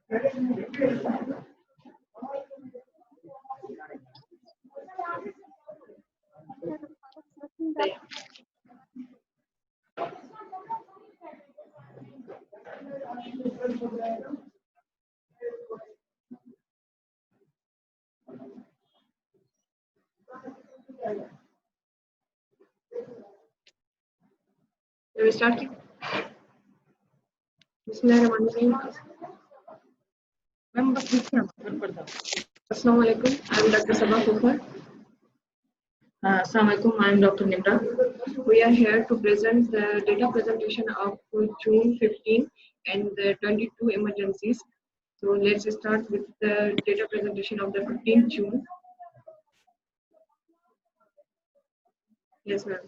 We start. Bismillahirrahmanirrahim. Assalamu alaikum. I'm Dr. Sabah Kufar. Assalamu alaikum. I'm Dr. Nimra. We are here to present the data presentation of June 15 and the 22 emergencies. So let's start with the data presentation of the 15th June. Yes, ma'am.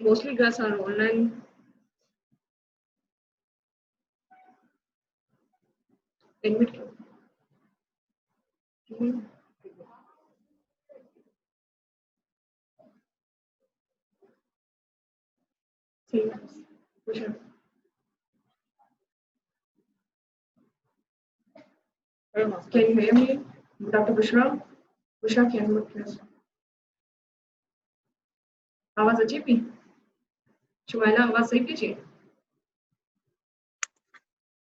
Mostly girls are online. Admit. See, Bushra. Can you hear me, Dr. Bushra? Bushra, can you please? आवाज अच्छी भी शुमाइला आवाज सही पीछे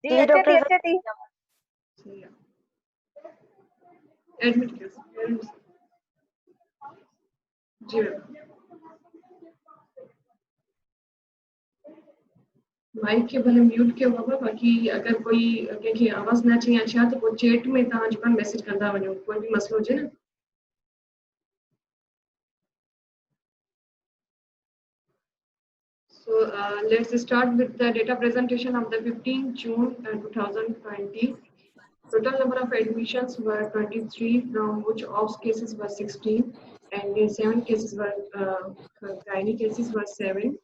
जी अच्छी थी admit जी mic के भले म्यूट के होगा बाकी अगर कोई कंहिंखे आवाज न अचे या छा त पोइ चैट में तव्हां जेका मैसेज कंदा वञो कोई भी मसलो हुजे न So let's start with the data presentation of the 15th June 2020. Total number of admissions were 23, from which OPS cases were 16, and 7 cases were gynae cases were 7,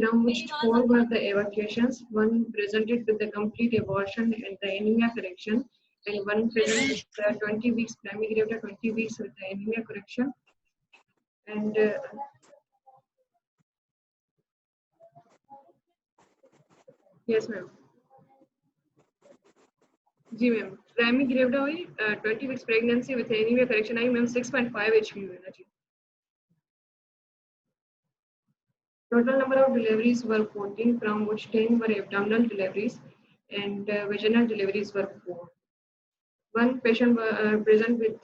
from which 4 were the evacuations. 1 presented with the complete abortion and the anemia correction, and 1 presented with the 20 weeks primary gravida, 20 weeks with the anemia correction, and yes, ma'am. जी ma'am primary gravida हुई 20 weeks pregnancy with anaemia correction आई ma'am 6.5 HP हुई जी total number of deliveries were 14 from which 10 were abdominal deliveries and vaginal deliveries were 4 one patient present with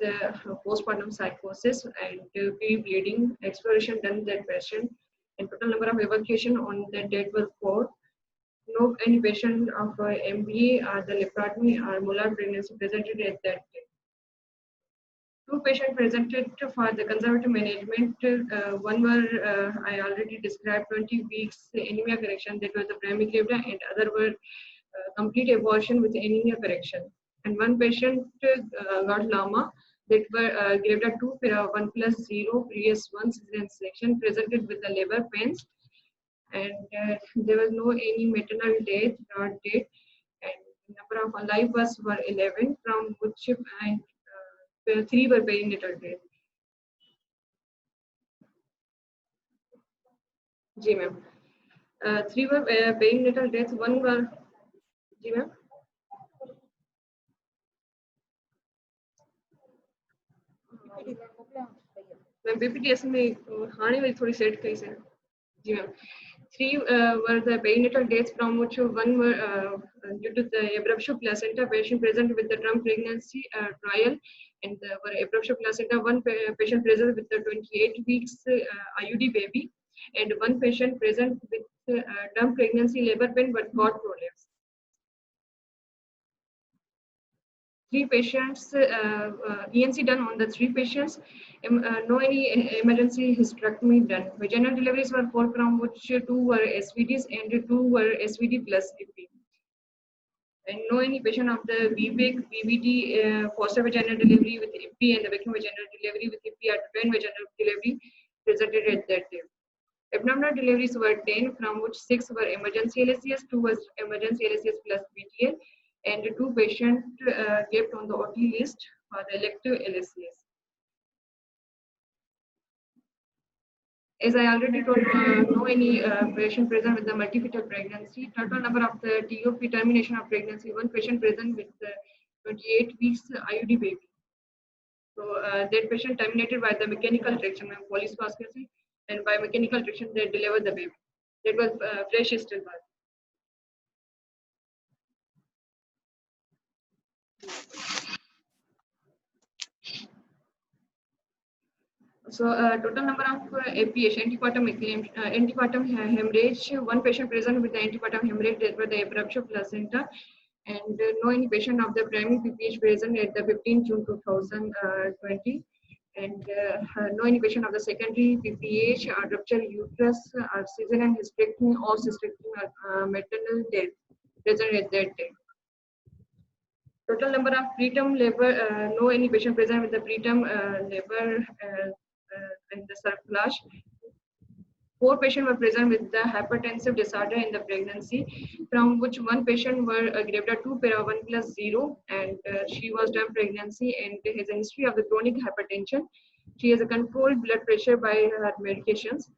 postpartum psychosis and bleeding exploration done that patient and total number of evacuation on that date were 4 no any patient of MBA or the laparotomy or molar pregnancy presented at that day. 2 patients presented for the conservative management. One were I already described 20 weeks anemia correction that was the primary gravida and other were complete abortion with anemia correction. And one patient got LAMA that were gravida 2 1+0 previous 1 cesarean section presented with the labor pains. And there was no any maternal death or date and number of alive births were 11 from which 3 were perinatal death. जी ma'am 3 were perinatal death 1 were जी ma'am ma'am BPTS में हाने वाली थोड़ी सेट कई से जी ma'am 3 were the perinatal deaths from which 1 were due to the abruptio placenta patient present with the term pregnancy trial and were abruptio placenta 1 patient present with the 28 weeks IUD baby and 1 patient present with term pregnancy labor pain but got prolapse. 3 patients ENC done on the 3 patients no any emergency hysterectomy done. Vaginal deliveries were 4 from which 2 were SVDs and 2 were SVD plus EP. And no any patient of the VBIC, VVD, foster vaginal delivery with EP and the vacuum vaginal delivery with EP or twin vaginal delivery presented at that time. Abdominal deliveries were 10 from which 6 were emergency LSCS, 2 was emergency LSCS plus BTL and 2 patients kept on the OT list for the elective LSCS. As I already told, no any patient present with the multifetal pregnancy. Total number of the TOP termination of pregnancy, one patient present with 28 weeks IUD baby. So that patient terminated by the mechanical traction, police vascular, and by mechanical traction they delivered the baby. That was fresh stillbirth. So total number of APH, antepartum hemorrhage, one patient present with the antepartum hemorrhage that were the abruption placenta, and no any patient of the primary PPH present at the 15 June 2020, and no any patient of the secondary PPH or rupture uterus or cesarean hysterectomy or cystectomy or maternal death present at that time. Total number of preterm labor, no any patient present with the preterm labor in the surplus. 4 patients were present with the hypertensive disorder in the pregnancy, from which one patient were gravida 2 para 1 plus 0, and she was term pregnancy and has a history of the chronic hypertension. She has a controlled blood pressure by her medications.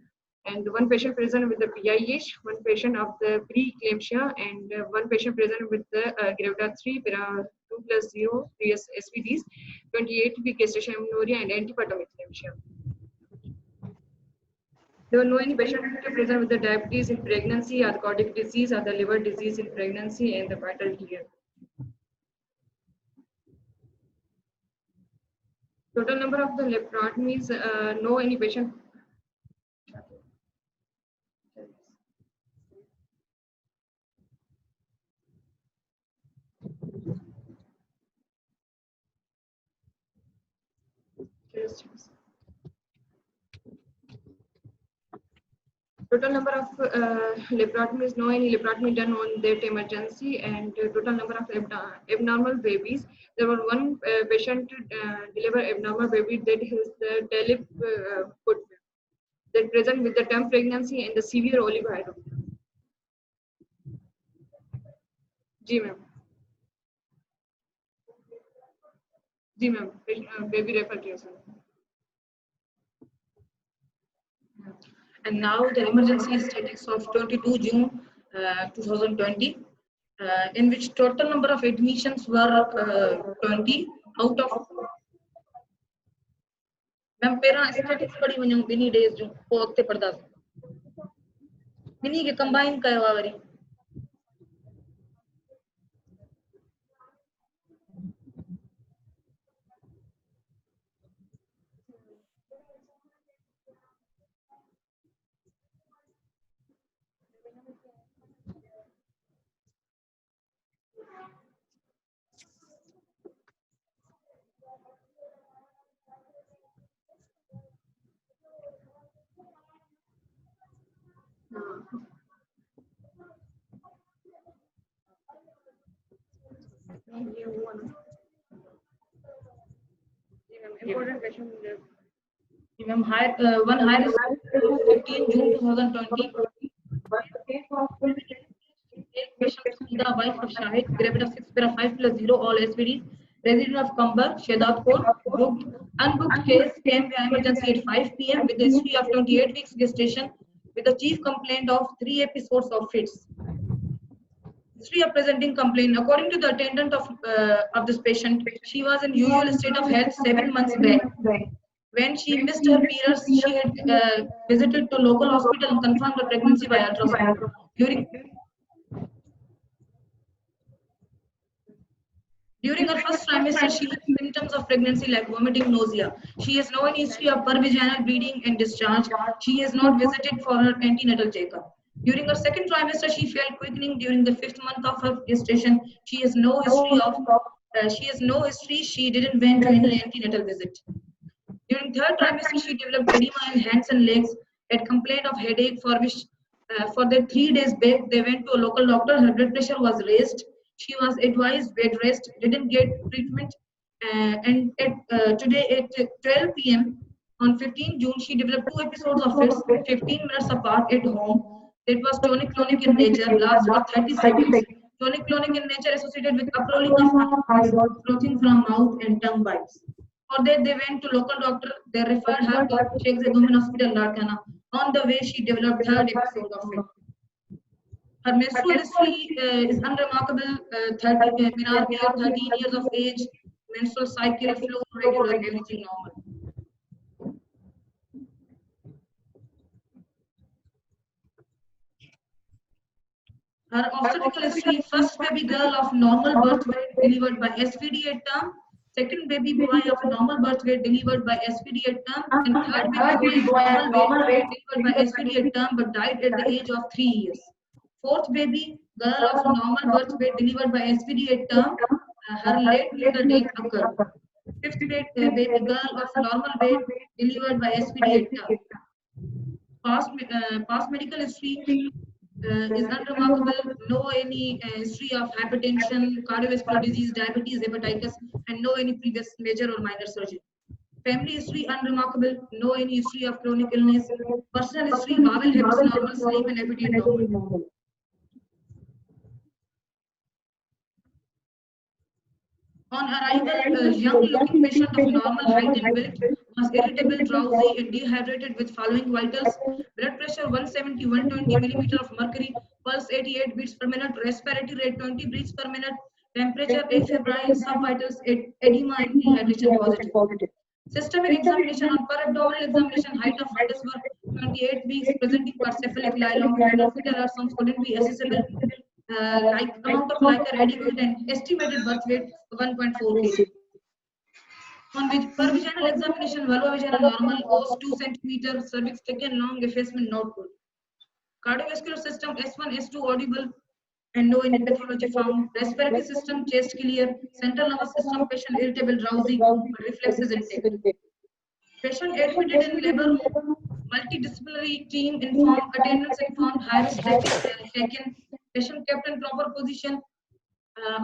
And one patient present with the PIH, one patient of the preeclampsia, and one patient present with the gravida 3 para 2 plus 0 SVDs, 28-week gestation amenorrhea, and antepartum eclampsia. There were no any patient present with the diabetes in pregnancy, or the cardiac disease, or the liver disease in pregnancy, and the vital tear. Total number of the laparotomies, no any patient. Total number of laparotomies, no any laparotomy done on that emergency, and total number of abnormal babies. There were one patient delivered abnormal baby that has the TALIP foot that present with the term pregnancy and the severe oligohydramnios. जी ma'am, जी ma'am, baby refer किया sir. And now the emergency status of 22 June 2020, in which total number of admissions were 20 out of. Ma'am, pera statistics पढ़ी वञूं ॿिन्ही days जो पोइ अॻिते पढ़ंदासीं. ॿिन्ही खे combine कयो आहे worry. Important question. Ma'am, one higher 15 June 2020. The wife of Shahid, gravida 6 para 5 plus 0 all SVDs, resident of Kambar, Shehdatpur, unbooked case came via emergency at 5 p.m. with a history of 28 weeks gestation with the chief complaint of 3 episodes of fits. History of presenting complaint. According to the attendant of this patient, she was in usual state of health 7 months back. When she missed her periods, she had visited to local hospital and confirmed the pregnancy by ultrasound. During her first trimester, she had symptoms of pregnancy like vomiting, nausea. She has no history of pervaginal bleeding and discharge. She has not visited for her antenatal checkup. During her second trimester, she felt quickening during the 5th month of her gestation. She has no history. She didn't went to any antenatal visit. During third trimester, she developed edema in hands and legs. Had complaint of headache for which for the 3 days back they went to a local doctor. Her blood pressure was raised. She was advised bed rest, didn't get treatment, and today at 12 p.m. on 15 June, she developed 2 episodes of fits, 15 minutes apart at home. That was tonic-clonic in nature, lasted for 30 seconds. Tonic-clonic in nature associated with uprolling of eyebrows, frothing from mouth and tongue bites. For that, they went to local doctor. They referred her to Sheikh Zayed Women Hospital, Larkana. On the way, she developed third episode of it. Her menstrual history is unremarkable. 13 years of age, menstrual cycle, flow regular, everything normal. Her obstetrical history: first baby girl of normal birth weight delivered by SVD at term, second baby boy of normal birth weight delivered by SVD at term, and third baby boy of normal weight delivered by SVD at term but died at the age of 3 years. Fourth baby girl of normal birth weight delivered by SVD at term, her late mother death occurred. Fifth baby girl of normal weight delivered by SVD at term. Past medical history is unremarkable. No any history of hypertension, cardiovascular disease, diabetes, hepatitis, and no any previous major or minor surgery. Family history unremarkable. No any history of chronic illness. Personal history: bowel habits normal, sleep and appetite normal. On arrival, young-looking patient of normal height and weight was irritable, drowsy, and dehydrated with following vitals: blood pressure 170, 120 millimeter of mercury, pulse 88 beats per minute, respiratory rate 20 beats per minute, temperature afebrile, subvitals edema and dehydration positive. Systemic examination: on per abdominal examination, height of fetus were 28 weeks, presenting percephalic lie, longitudinal fetal ulcers couldn't be accessible. Like amount of liquor adequate and estimated birth weight 1.4 kg. On per vaginal examination, vulva vagina normal, os 2 cm, cervix thick and long, effacement not good. Cardiovascular system: S1, S2 audible and no any pathology found. Respiratory system: chest clear. Central nervous system: patient irritable, drowsy, but reflexes intact. Patient admitted in labor room. Multidisciplinary team informed, attendants informed, high risk taken. Patient kept in proper position.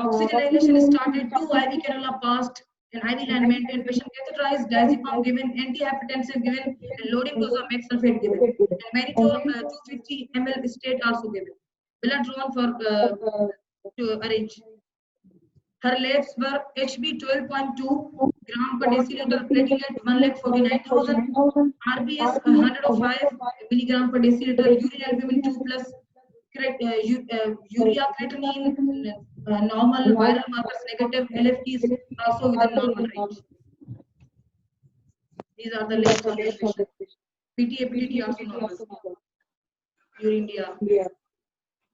Oxygenation started. 2 IV cannula passed. An IV line maintained. Patient catheterized. Diazepam given. Antihypertensive given. And loading dose of methylsulfate given. And mannitol 250 ml state also given. Blood drawn for to arrange. Her labs were HB 12.2 gram per deciliter, platelet 1,49,000, RBS 105 milligram per deciliter, urine albumin 2 plus, urea creatinine normal, viral markers negative, LFTs also within normal range. These are the labs of this patient. PTA, PDT also normal. Urine DR.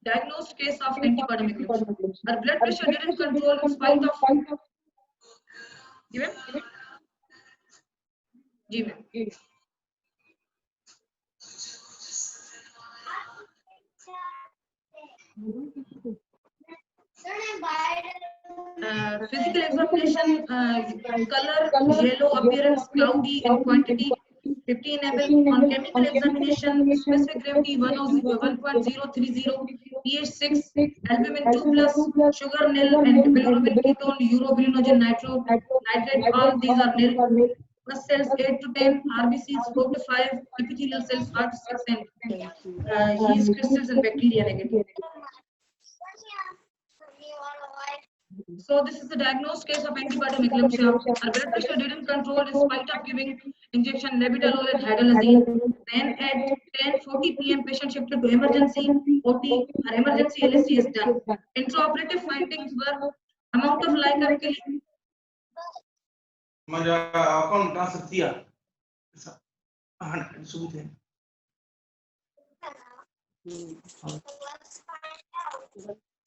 Diagnosed case of antepartum eclampsia. Her blood pressure didn't control in spite of. Given? Given. Physical examination: color yellow, appearance cloudy, and quantity 15 ml. On chemical examination: specific gravity 1.030, pH 6, albumin 2 plus, sugar nil, and bilirubin ketone, urobilinogen nitrate. All these are nil. Plus cells 8 to 10, RBCs 4 to 5, epithelial cells 5 to 6, and yeast crystals and bacteria negative. So this is the diagnosed case of antepartum eclampsia. Her blood pressure didn't control in spite of giving injection labetalol and hydralazine. Then at 10:40 p.m. patient shifted to emergency OT. Her emergency LSD is done. Intraoperative findings were amount of liquor killing.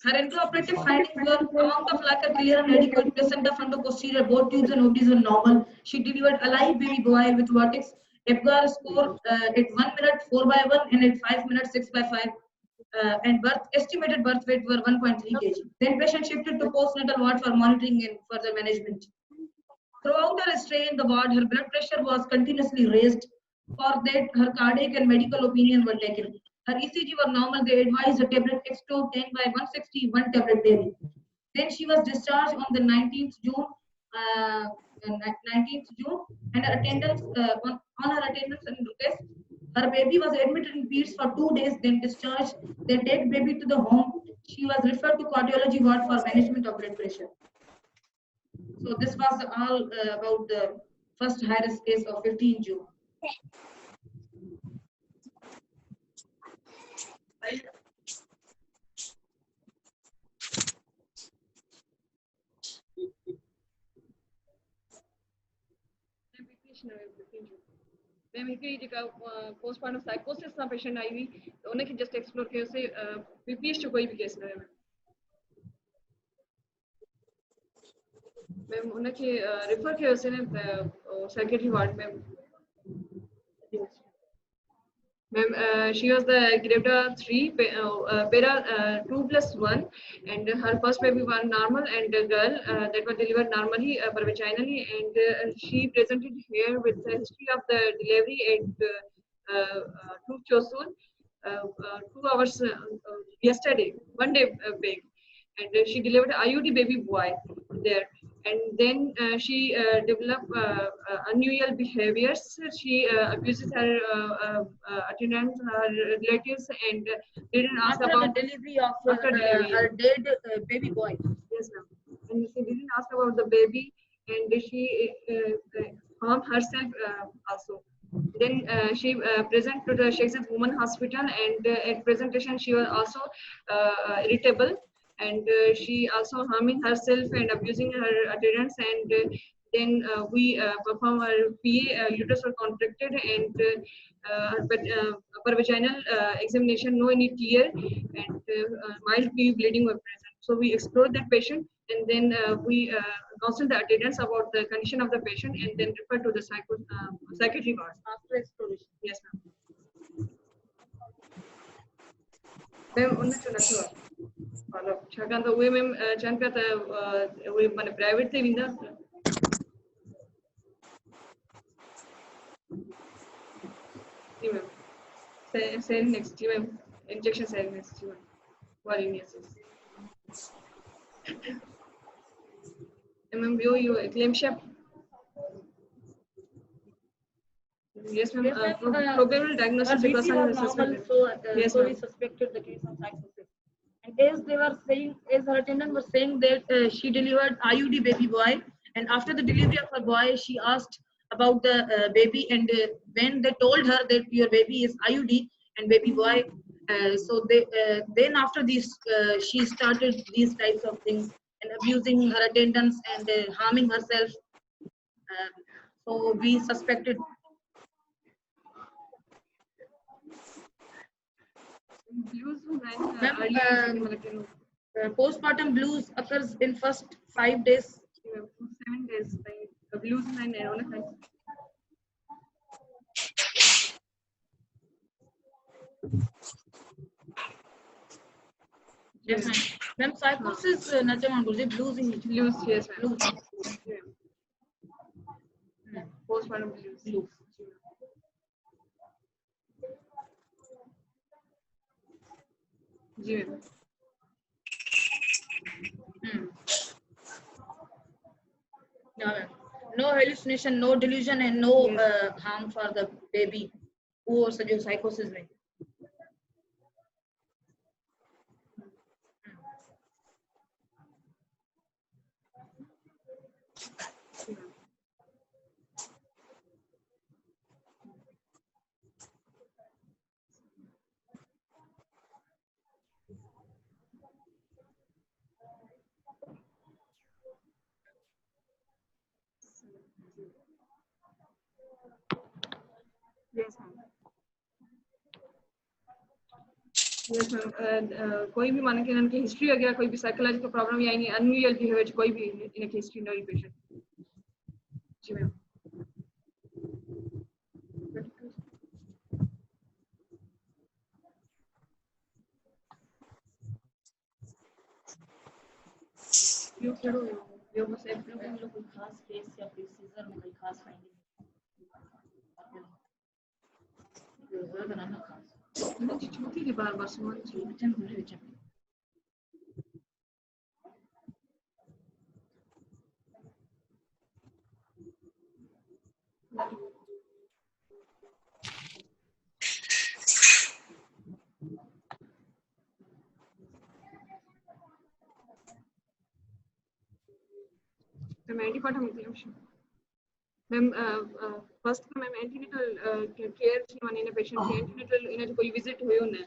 Her intraoperative findings were amount of liquor clear and adequate, placenta frontoposterior, both tubes and OTs were normal. She delivered alive baby boy with vertex. Apgar score at 1 minute 4/1 and at 5 minutes 6/5. And estimated birth weight were 1.3 kg. Then patient shifted to postnatal ward for monitoring and further management. Throughout her stay in the ward, her blood pressure was continuously raised. For that, her cardiac and medical opinion were taken. Her ECG were normal. They advised a tablet X2 10/160, 1 tablet daily. Then she was discharged on the 19th June. And her attendance on her attendance and request, her baby was admitted in peds for 2 days, then discharged. They take baby to the home. She was referred to cardiology ward for management of blood pressure. So this was all about the first high risk case of 15 June. Ma'am हिकड़ी जेका postmortem साइकोसिस सां patient आई हुई त उनखे just explore कयोसीं PPS जो कोई भी केस न हुयो मैम उनखे रेफर कयोसीं न साइकेट्री वार्ड में Ma'am, she was the Grevda 3, Para 2+1, and her first baby was normal and a girl that was delivered normally per vaginally, and she presented here with the history of the delivery at Two Chosun, 2 hours yesterday, one day back, and she delivered IUD baby boy there. And then she developed unusual behaviors. She abuses her attendants, her relatives, and didn't ask After about the delivery of delivery. her dead baby boy. Yes, ma'am. And she didn't ask about the baby, and she harmed herself also. Then she presented to the Sheikh Zayed Women Hospital, and at presentation she was also irritable, and she also harming herself and abusing her attendants, and then we perform her PA, uterus was contracted, and per vaginal examination, no any tear, and mild PU bleeding were present. So we explored that patient, and then we counsel the attendants about the condition of the patient, and then refer to the psychiatry ward. After exploration. Yes, ma'am. Ma'am, उनजो नथो आहे follow छाकाणि त उहे ma'am चवनि पिया त उहे माने प्राइवेट ते वेंदा जी मैम सेल नेक्स्ट जी मैम इंजेक्शन सेल नेक्स्ट जी मैम वॉलिनियसिस मैम ॿियो इहो eclampsia Yes, ma'am. Probable diagnosis because was of normal, yes, so we ma'am. suspected the case of psychosis. And as they were saying, as her attendant was saying that she delivered IUD baby boy, and after the delivery of her boy, she asked about the baby, and when they told her that your baby is IUD and baby boy, so they then after this she started these types of things and abusing her attendants and harming herself. So we suspected. Blues when Ma'am, early postpartum blues occurs in first 5 days. 7 days. Like blues and neurona. Yes, ma'am. Ma'am, psychosis, nothing blues in Blues, yes, ma'am. blues. Postpartum blues. Blues. जी ma'am No hallucination, no delusion, and no harm for the baby who was a psychosis में. Yes, ma'am. Yes, ma'am. कोई भी माने कि इनकी history वगैरह कोई भी साइकोलॉजिकल प्रॉब्लम या इन्हीं अनयूजुअल बिहेवियर कोई भी इनकी हिस्ट्री न हुई पेशेंट जी मैम यो करो यो बस एक लोग कोई खास केस या प्रोसीजर में कोई खास फाइंडिंग यो बनाना खास मुझे चौथी की बार सुन जी ma'am antepartum inclusion ma'am first ma'am antenatal care थी माने इन पेशेंट के एंटीनेटल इन कोई विजिट हुयो न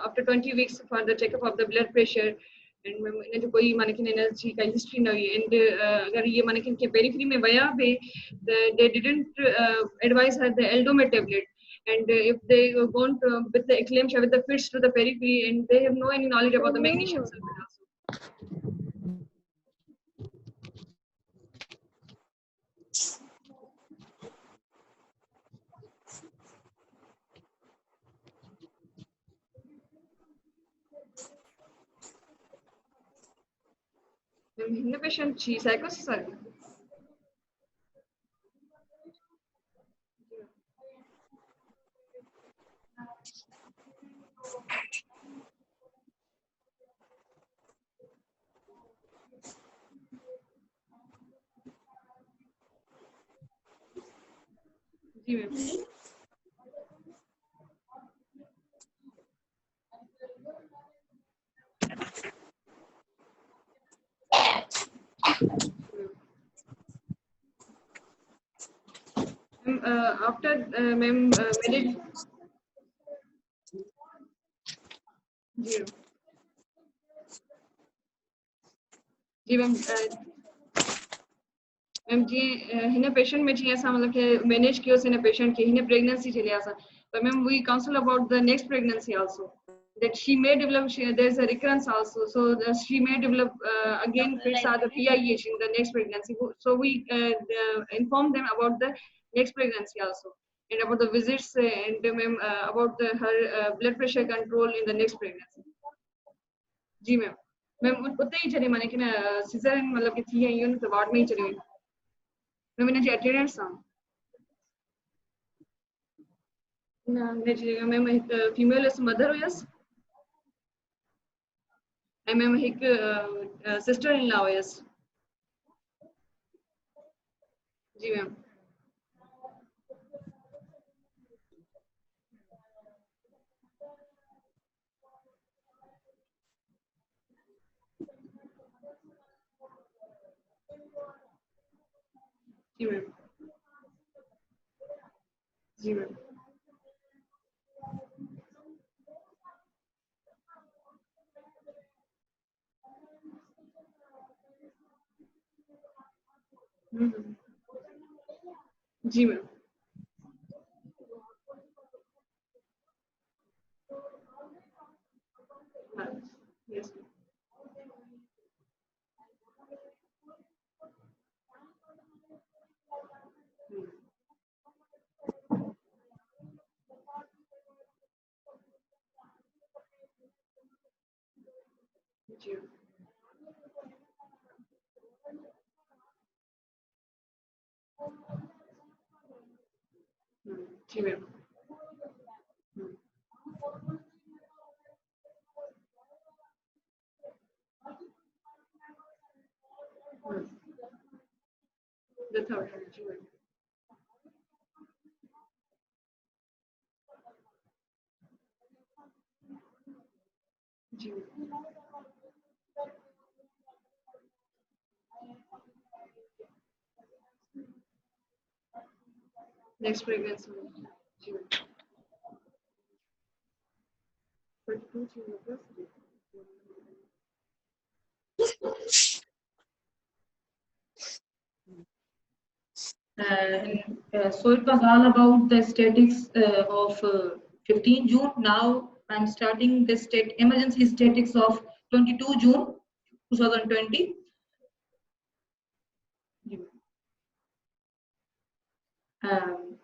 after 20 weeks for the checkup of the blood pressure and ma'am इन जो कोई मानकिन एनर्जी का हिस्ट्री न हुई एंड अगर ये मानकिन के पेरिफेरी में वया बे they didn't advise her the Eldomet tablet. And if they gone with the eclampsia with the fits to the periphery and they have no any knowledge about the magnesium sulfate also. In the patient she psychosis are जी ma'am after ma'am married जी ma'am ma'am जी हिन patient में जी असां मतलब के manage कियोसीं हिन patient खे हिन प्रेगनेंसी जे लिए असां but ma'am we counsel about the next pregnancy also that she may develop there's a recurrence also so she may develop again fits are the PIH in the next pregnancy so we inform them about the next pregnancy also and about the visits and ma'am about her blood pressure control in the next pregnancy जी ma'am ma'am उते ही चले माने कि ना caesarean मतलब कि थी आयूं त वार्ड में ही चली वई मैम इन जी अटेंडेंस सां ना मैम हिकु फीमेल मदर हुयसि ऐं मैम हिकु सिस्टर इन लॉ हुयसि जी मैम जी मैम जी मैम जी मैम यस जी जी मैम the third one जी मैम जी next pregnancy जी मैम but two children So it was all about the statics of 15 June. Now I'm starting the emergency statics of 22 June 2020.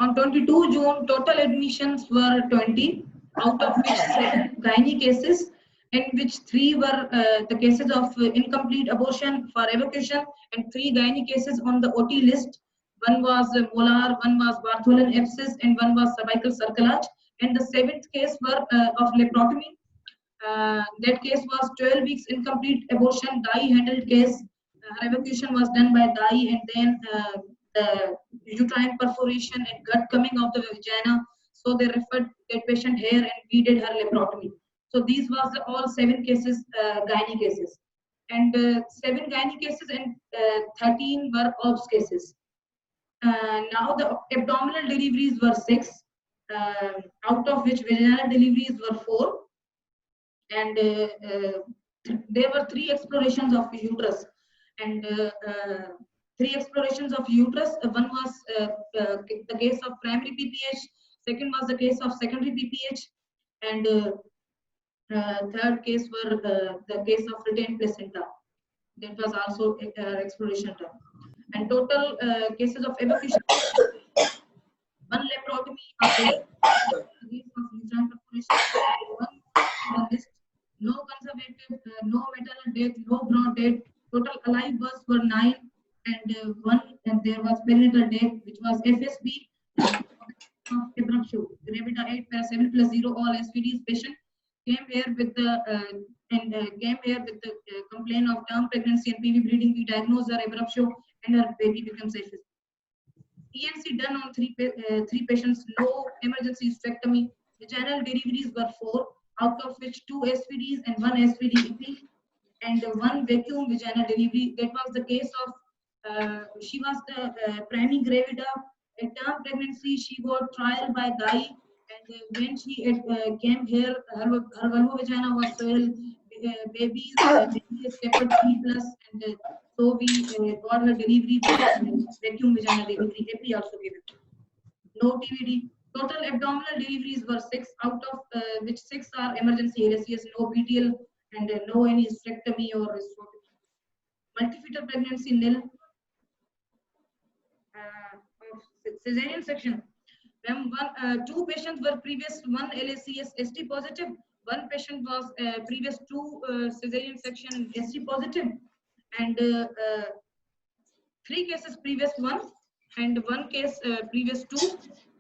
On 22 June, total admissions were 20, out of which 7 gynae cases, in which 3 were the cases of incomplete abortion for evacuation, and 3 gynae cases on the OT list. One was molar, one was Bartholin abscess, and one was cervical cerclage. And the 7th case were of laparotomy. That case was 12 weeks incomplete abortion, dye handled case. Her evacuation was done by dye, and then the uterine perforation and gut coming out the vagina. So they referred that patient here, and we did her laparotomy. So these was all 7 cases, gynae cases, and 7 gynae cases and 13 were OBS cases. Now the abdominal deliveries were 6, out of which vaginal deliveries were 4, and there were 3 explorations of uterus, and 3 explorations of uterus. One was the case of primary PPH, second was the case of secondary PPH, and third case were the case of retained placenta. That was also exploration term. And total cases of evacuation, one laparotomy of case of uterine perforation, one list, no conservative, no maternal death, no broad death. Total alive births were 9, and there was perinatal death, which was FSB of abruptio. Gravida 8 para 7 plus 0 all SVDs patient came here with the complaint of term pregnancy and PV bleeding. We diagnosed her abruptio and her baby becomes FSB. ENC done on three patients, no emergency hysterectomy. Vaginal deliveries were 4, out of which 2 SVDs and 1 SVD and 1 vacuum vaginal delivery. That was the case of, she was the priming gravida. A term pregnancy, she got trial by Guy, and when she came here, her vulvovagina was swelled, baby is kept 3 plus, and so we got her delivery by vacuum vaginal delivery. AP also given. No TVD. Total abdominal deliveries were 6, out of which 6 are emergency LSCS, no PTL, and no any hysterectomy or hysterectomy. Multifetal pregnancy nil. Cesarean section. When 2 patients were previous 1 LSCS ST positive, 1 patient was previous 2 cesarean section ST positive, and 3 cases previous 1, and 1 case previous 2,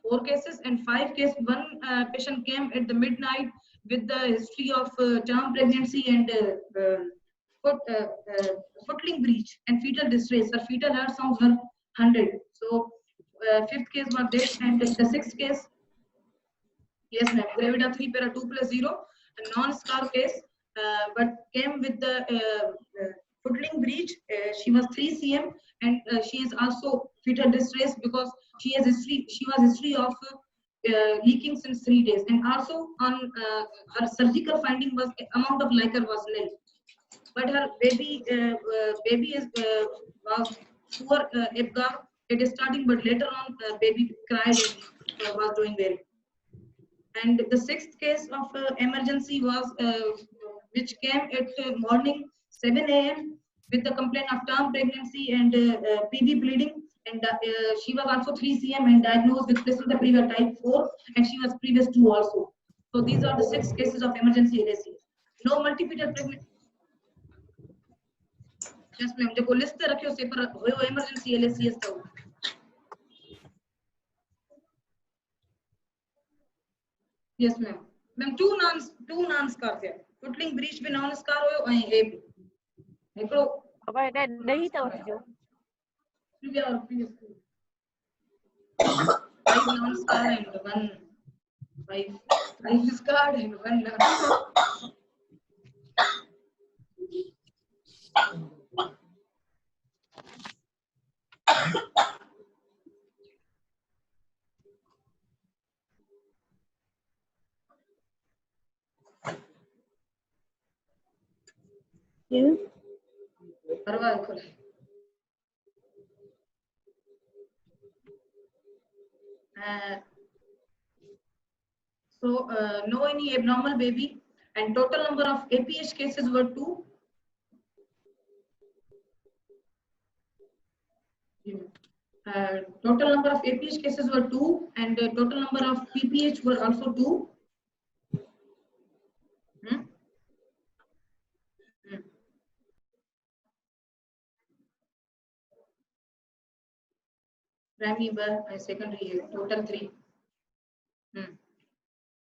4 cases, and 5 cases. 1 patient came at the midnight with the history of term pregnancy and footling breach and fetal distress. Her fetal heart sounds were 100. So 5th case was this, and the 6th case, yes ma'am, gravida 3 para 2 plus 0, a non-scar case, but came with the footling breach. She was 3 cm, and she is also fetal distress because she has history. She was history of leaking since 3 days, and also on her surgical finding was amount of liquor was nil. But her baby was poor Apgar. It is starting, but later on baby cried and was doing well. And the 6th case of emergency was which came at morning 7 a.m. with the complaint of term pregnancy and PV bleeding, and she was also 3 cm and diagnosed with placenta previa type 4, and she was previous 2 also. So these are the 6 cases of emergency LSC. No multifetal pregnancy. Yes ma'am, देखो list रखियो से पर होयो emergency LSCS था. Yes ma'am. Ma'am 2 non-scar थे. Footling breach भी non-scar होयो ऐं हे भी. हिकड़ो अब एटा नहीं तो वठजो. previous or previous. 5 non-scar and 5 scarred and 1 non-scar. So no any abnormal baby, and total number of APH cases were 2. Total number of APH cases were 2, and total number of PPH were also 2. Primary and secondary, total 3.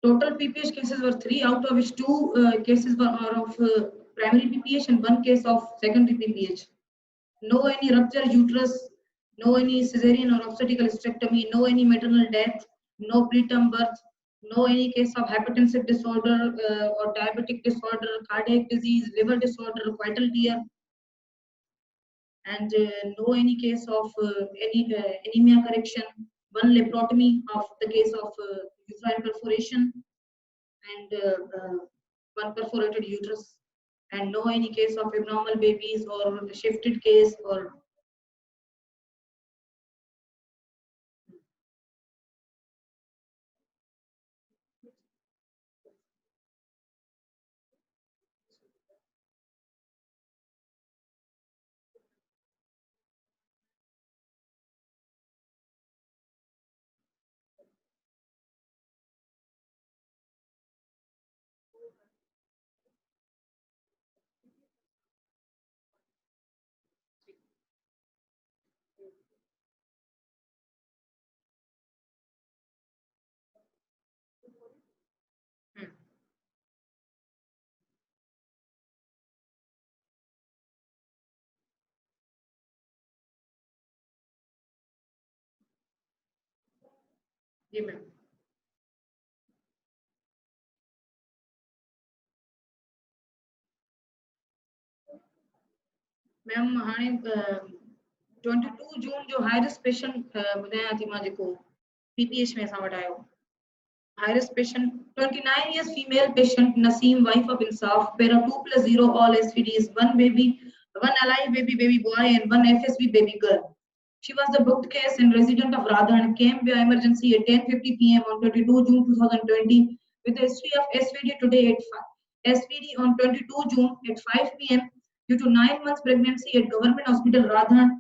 Total PPH cases were 3, out of which 2 cases were of primary PPH and 1 case of secondary PPH. No any rupture uterus, no any cesarean or obstetrical hysterectomy, no any maternal death, no preterm birth, no any case of hypertensive disorder or diabetic disorder, cardiac disease, liver disorder, vital tear, and no any case of any anemia correction. 1 laparotomy of the case of uterine perforation, and 1 perforated uterus. and no any case of abnormal babies or shifted case or hmm, जी ma'am ma'am हाणे 22 जून जो high risk patient ॿुधायां थी मां जेको PPH में असां वटि आयो high risk patient 29 years female patient Naseem wife of Insaf para 2+0 all SVDs one baby one alive baby boy and one FSB baby girl. She was the booked case and resident of Radhan came via emergency at 10:50 p.m. on 22 June 2020 with a history of SVD today at 5, SVD on 22 June at 5 p.m. due to 9 months pregnancy at Government Hospital Radhan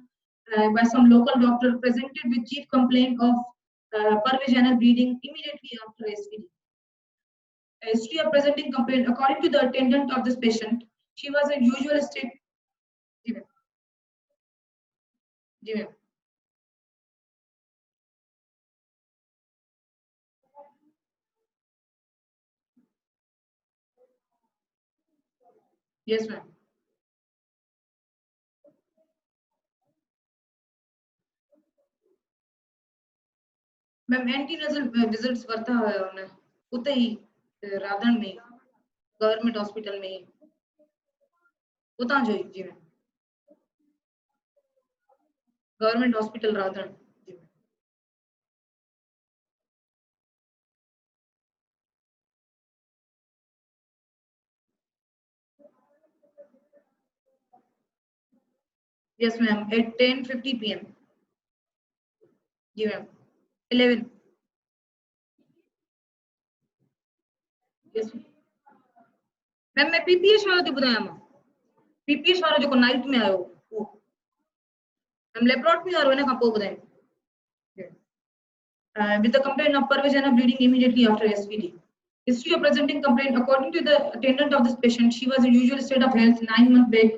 by some local doctor presented with chief complaint of pervaginal bleeding immediately after SVD. A history of presenting complaint. According to the attendant of this patient, she was in usual state. जी ma'am yes ma'am ma'am antenatal visits करता है उन्हें उते ही राधन में government hospital में ही उतां जो ही जी मैम गवर्नमेंट हॉस्पिटल राधन जी ma'am yes ma'am at 10:50 p.m. जी मैम 11 yes मैम मैं पीपीएच वालो थी ॿुधायां मां पीपीएच वालो जेको नाइट में आयो वो मैम लेप्रोटमी वारो हिन खां पोइ ॿुधायां with the complaint of pervaginal bleeding immediately after SVD. History of presenting complaint. According to the attendant of this patient, she was in usual state of health 9 months back.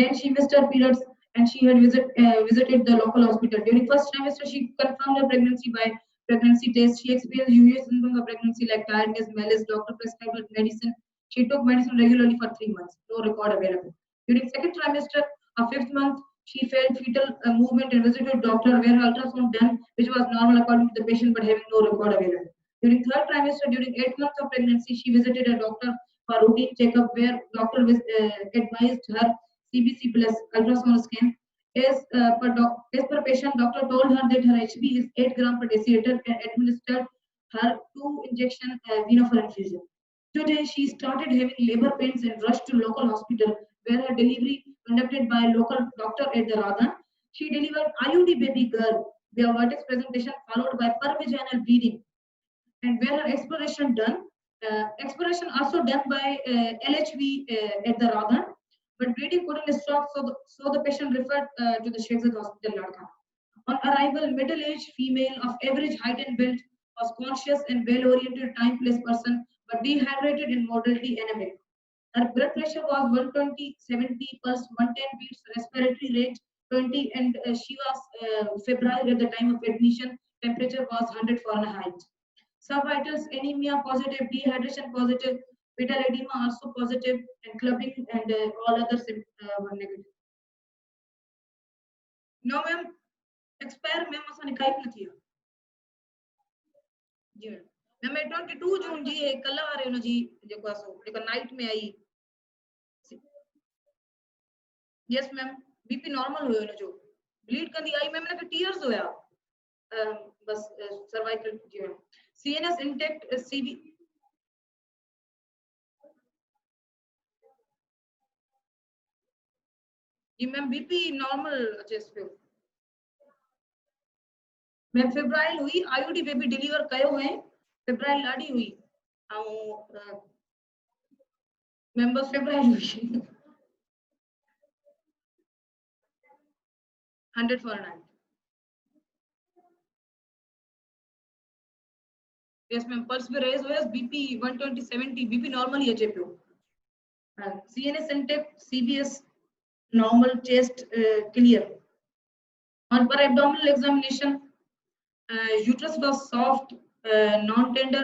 Then she missed her periods and she had visited the local hospital. During first trimester, she confirmed her pregnancy by pregnancy test. She experienced usual symptoms of pregnancy like tiredness, malaise. Doctor prescribed her medicine. She took medicine regularly for 3 months. No record available. During second trimester, a fifth month, she felt fetal movement and visited doctor where ultrasound done, which was normal according to the patient, but having no record available. During third trimester, during 8 months of pregnancy, she visited a doctor for routine checkup where doctor advised her CBC plus ultrasound scan. As per patient, doctor told her that her HB is 8 gram per deciliter and administered her 2 injection venofer infusion. Today, she started having labor pains and rushed to local hospital where her delivery conducted by a local doctor at the Radhan. She delivered IUD baby girl via vertex presentation followed by pervaginal bleeding and where her exploration done. Exploration also done by LHV at the Radhan, but bleeding couldn't stop, so the patient referred to the Shekhzad Hospital, Ladkha. On arrival, middle-aged female of average height and build was conscious and well-oriented time-place person, but dehydrated and moderately anemic. Her blood pressure was 120/70 pulse 110 beats, respiratory rate 20, and she was febrile at the time of admission. Temperature was 100 Fahrenheit. Subvitals anemia positive, dehydration positive, fetal edema also positive, and clubbing and all others were negative. No, ma'am. Expire ma'am असां निकाल न थियो जी ma'am मैं 22 जून जी कल वारे हुन जी जेको असो जेको नाइट में आई यस मैम बीपी नॉर्मल हुयो हुन जो ब्लीड कंदी आई मैम ने टीयर्स हुया बस सर्वाइकल जी मैम सीएनएस इंटेक्ट सीबी जी मैम बीपी नॉर्मल चेस्ट पे मैम फेब्राइल हुई आईयूडी बेबी डिलीवर कयो है फेब्राइल ॾाढी हुई ऐं मैम बस फेब्राइल हुई 100 Fahrenheit. Yes मैम पल्स पे रेज हुआ बीपी 120/70 बीपी नॉर्मली अचे पियो CNS intake CBS normal chest clear on per abdominal examination uterus was soft non-tender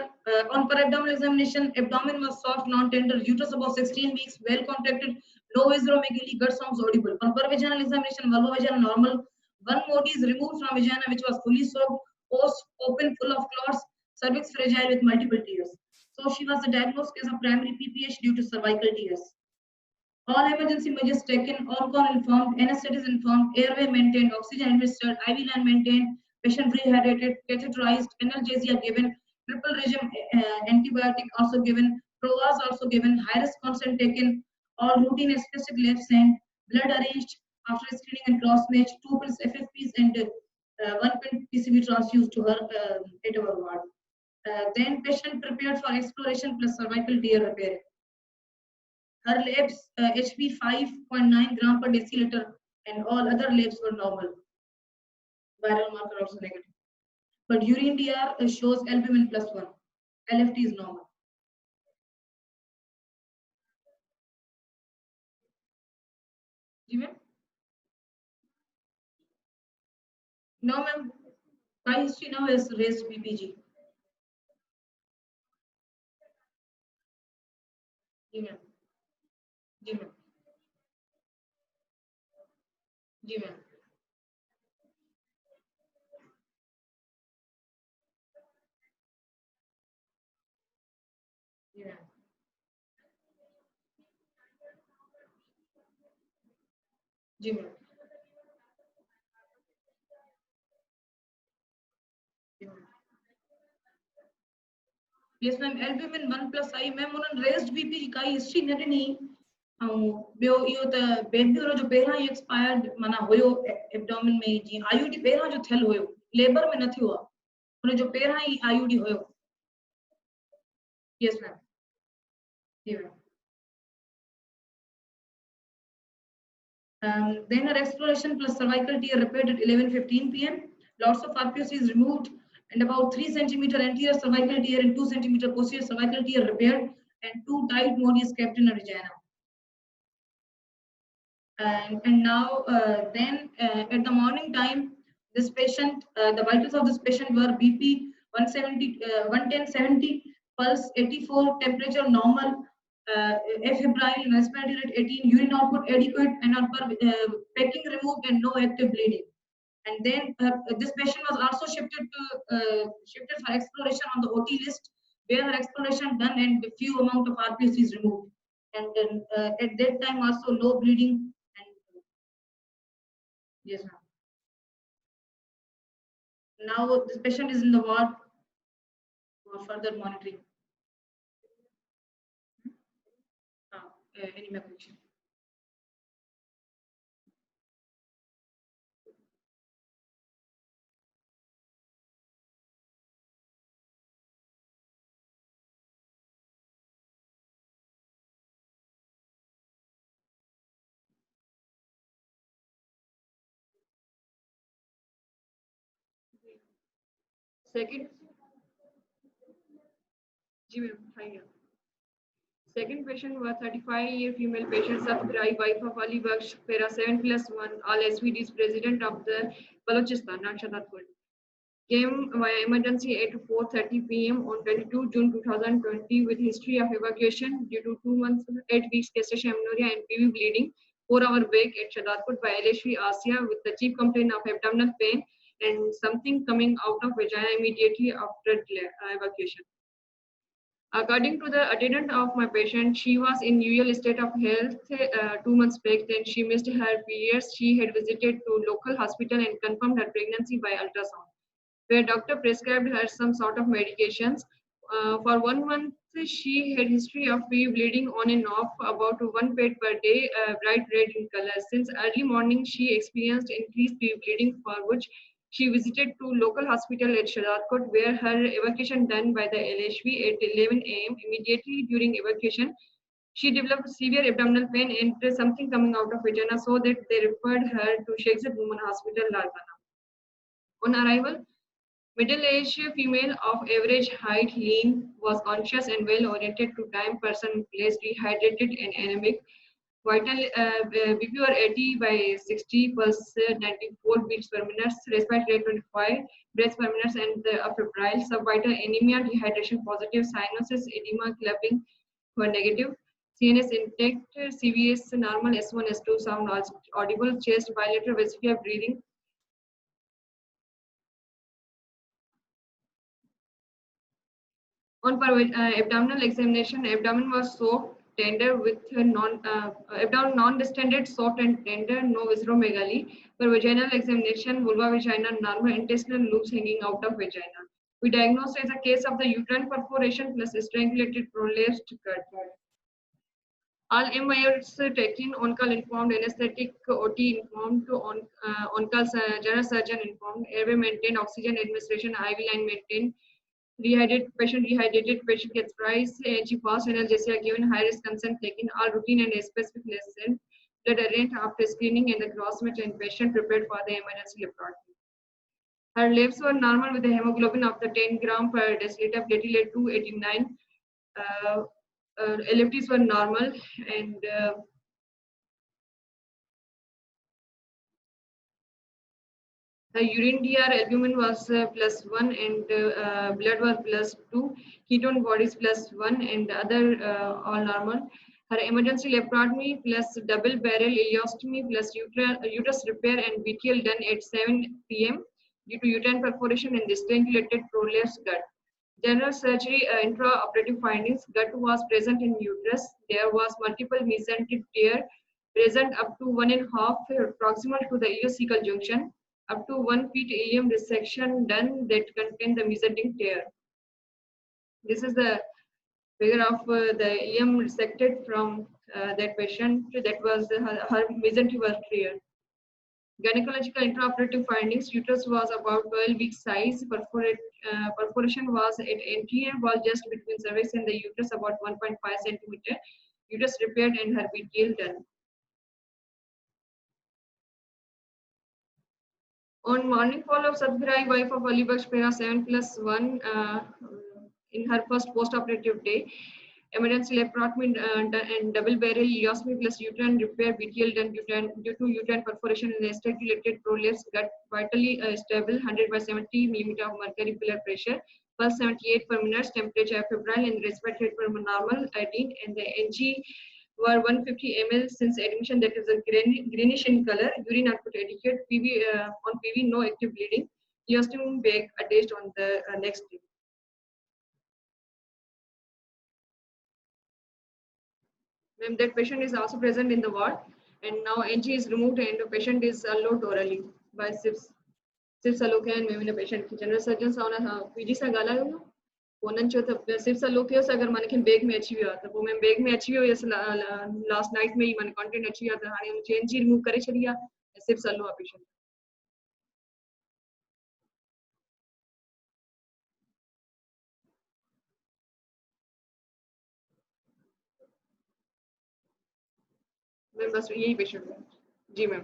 on per abdominal examination abdomen was soft non-tender uterus about 16 weeks well contracted no visceromegaly gut sounds audible on per vaginal examination vulva vagina normal one modi is removed from vagina which was fully soaked post open full of clots cervix fragile with multiple tears so she was diagnosed as a primary PPH due to cervical tears. All emergency measures taken, all call informed, anesthesia is informed, airway maintained, oxygen administered, IV line maintained, patient rehydrated, catheterized, analgesia given, triple regime antibiotic also given, Proas also given, high risk consent taken, all routine explicit labs sent, blood arranged after screening and cross match, 2 pills FFPs and 1 pill PCB transfused to her 8-hour ward. Then patient prepared for exploration plus cervical tear repair. Her labs HB 5.9 gram per deciliter and all other labs were normal. Viral marker also negative. But urine DR shows albumin +1. LFT is normal. जी ma'am No ma'am. My history now is raised BPG. जी ma'am जी ma'am जी ma'am जी ma'am जी ma'am Yes ma'am albumin 1+I ma'am उन्हनि raised BP जी काई history न ॾिनी ऐं ॿियो इहो त बेबी वारो जो पहिरां ई एक्सपायर्ड माना हुयो एब्डोमेन में जी आईयूडी पहिरां जो थियल हुयो लेबर में न थियो आहे उन जो पहिरां ई आईयूडी हुयो यस मैम जी ma'am then her exploration plus cervical tear repaired at 11:15 p.m. Lots of RPOC is removed and about 3 centimeter anterior cervical tear and 2 centimeter posterior cervical tear repaired and 2 tight modi is kept in her vagina. And now then at the morning time this patient the vitals of this patient were BP 170 110/70 pulse 84 temperature normal febrile respiratory rate 18 urine output adequate and on per packing removed and no active bleeding and then this patient was also shifted for exploration on the OT list where her exploration done and few amount of RPS is removed and then at that time also no bleeding. Yes, ma'am. Now this patient is in the ward for further monitoring. Anemia correction. Second, second patient was 35-year female patient, Safdrai, wife of Ali Baksh, para 7+1, all SVDs, president of the Balochistan, not Shadatpur. Came via emergency at 4:30 p.m. on 22 June 2020 with history of evacuation due to 2 months, 8 weeks gestation amenorrhea and PV bleeding, 4-hour wake at Shadatpur by LHV Asia with the chief complaint of abdominal pain and something coming out of vagina immediately after evacuation. According to the attendant of my patient, she was in usual state of health 2 months back. Then she missed her periods. She had visited to local hospital and confirmed her pregnancy by ultrasound, where doctor prescribed her some sort of medications. For 1 month, she had history of PV bleeding on and off, about 1 ped per day, bright red in color. Since early morning, she experienced increased PV bleeding, for which she visited to local hospital at Shadarkot, where her evacuation done by the LHV at 11 a.m. Immediately during evacuation, she developed severe abdominal pain and something coming out of vagina, so that they referred her to Sheikh Zayed Women Hospital, Larkana. On arrival, middle-aged female of average height, lean, was conscious and well-oriented to time, person, place, dehydrated and anemic. Vital BP were 80 by 60 pulse 94 beats per minute, respiratory rate 25 breaths per minute, and febrile. Subvital anemia, dehydration positive, cyanosis, edema, clapping were negative. CNS intact, CVS normal, S1, S2 sound audible, chest bilateral vesicular breathing. On abdominal examination, abdomen was soft, tender with abdomen non-distended, soft and tender, no visceromegaly. For vaginal examination, vulva vagina, normal intestinal loops hanging out of vagina. We diagnosed as a case of the uterine perforation plus strangulated prolapsed gut. All MIRs taken, on-call informed, anesthetic, OT informed, on-call general surgeon informed, airway maintained, oxygen administration, IV line maintained, rehydrated patient gets price, AG fast analgesia given, high risk consent taken, all routine and specific lesson, blood arranged after screening and the cross-match and patient prepared for the emergency laboratory. Her labs were normal with a hemoglobin of the 10 gram per deciliter, platelet 289. LFTs were normal, and the urine DR albumin was +1 and blood was +2, ketone bodies +1 and other all normal. Her emergency laparotomy plus double barrel ileostomy plus uterus repair and BTL done at 7 p.m. due to uterine perforation and strangulated prolapsed gut. General surgery intraoperative findings: gut was present in uterus. There was multiple mesenteric tear present up to 1.5 proximal to the ileocecal junction. Up to 1 feet ileum resection done that contain the mesenteric tear. This is the figure of the ileum resected from that patient. That was her mesenteric was tear. Gynecological intraoperative findings: uterus was about 12 weeks size. Perforation was at anterior wall just between cervix and the uterus, about 1.5 centimeter. Uterus repaired and her BTL done. On morning fall of Sadhvirai, wife of Ali Baksh Pera, 7+1, in her first post-operative day, emergency laparotomy and double barrel ileostomy plus uterine repair, BTL done due to uterine perforation and strangulated prolapse, gut vitally stable, 100 by 70 millimeter of mercury pillar pressure, pulse 78 per minute, temperature febrile and respiratory rate per normal, iodine, and the NG were 150 ml since admission, that is a greenish in color, urine output adequate, on PV no active bleeding, ileostomy bag attached on the next day. Ma'am, that patient is also present in the ward, and now NG is removed and the patient is allowed orally by SIPS. SIPS allocation में मैंने patient की general surgeon साउना PG सा गाला है ना, Conan चो तब SIPS allocation अगर माने कि बैग में अच्छी हुआ तो वो मैं बैग में अच्छी हुई जैसे last night में ही माने content अच्छी हुआ तो हाने मुझे NG remove करे चलिया SIPS allo patient. मैम बस यही पेशेंट है जी मैम.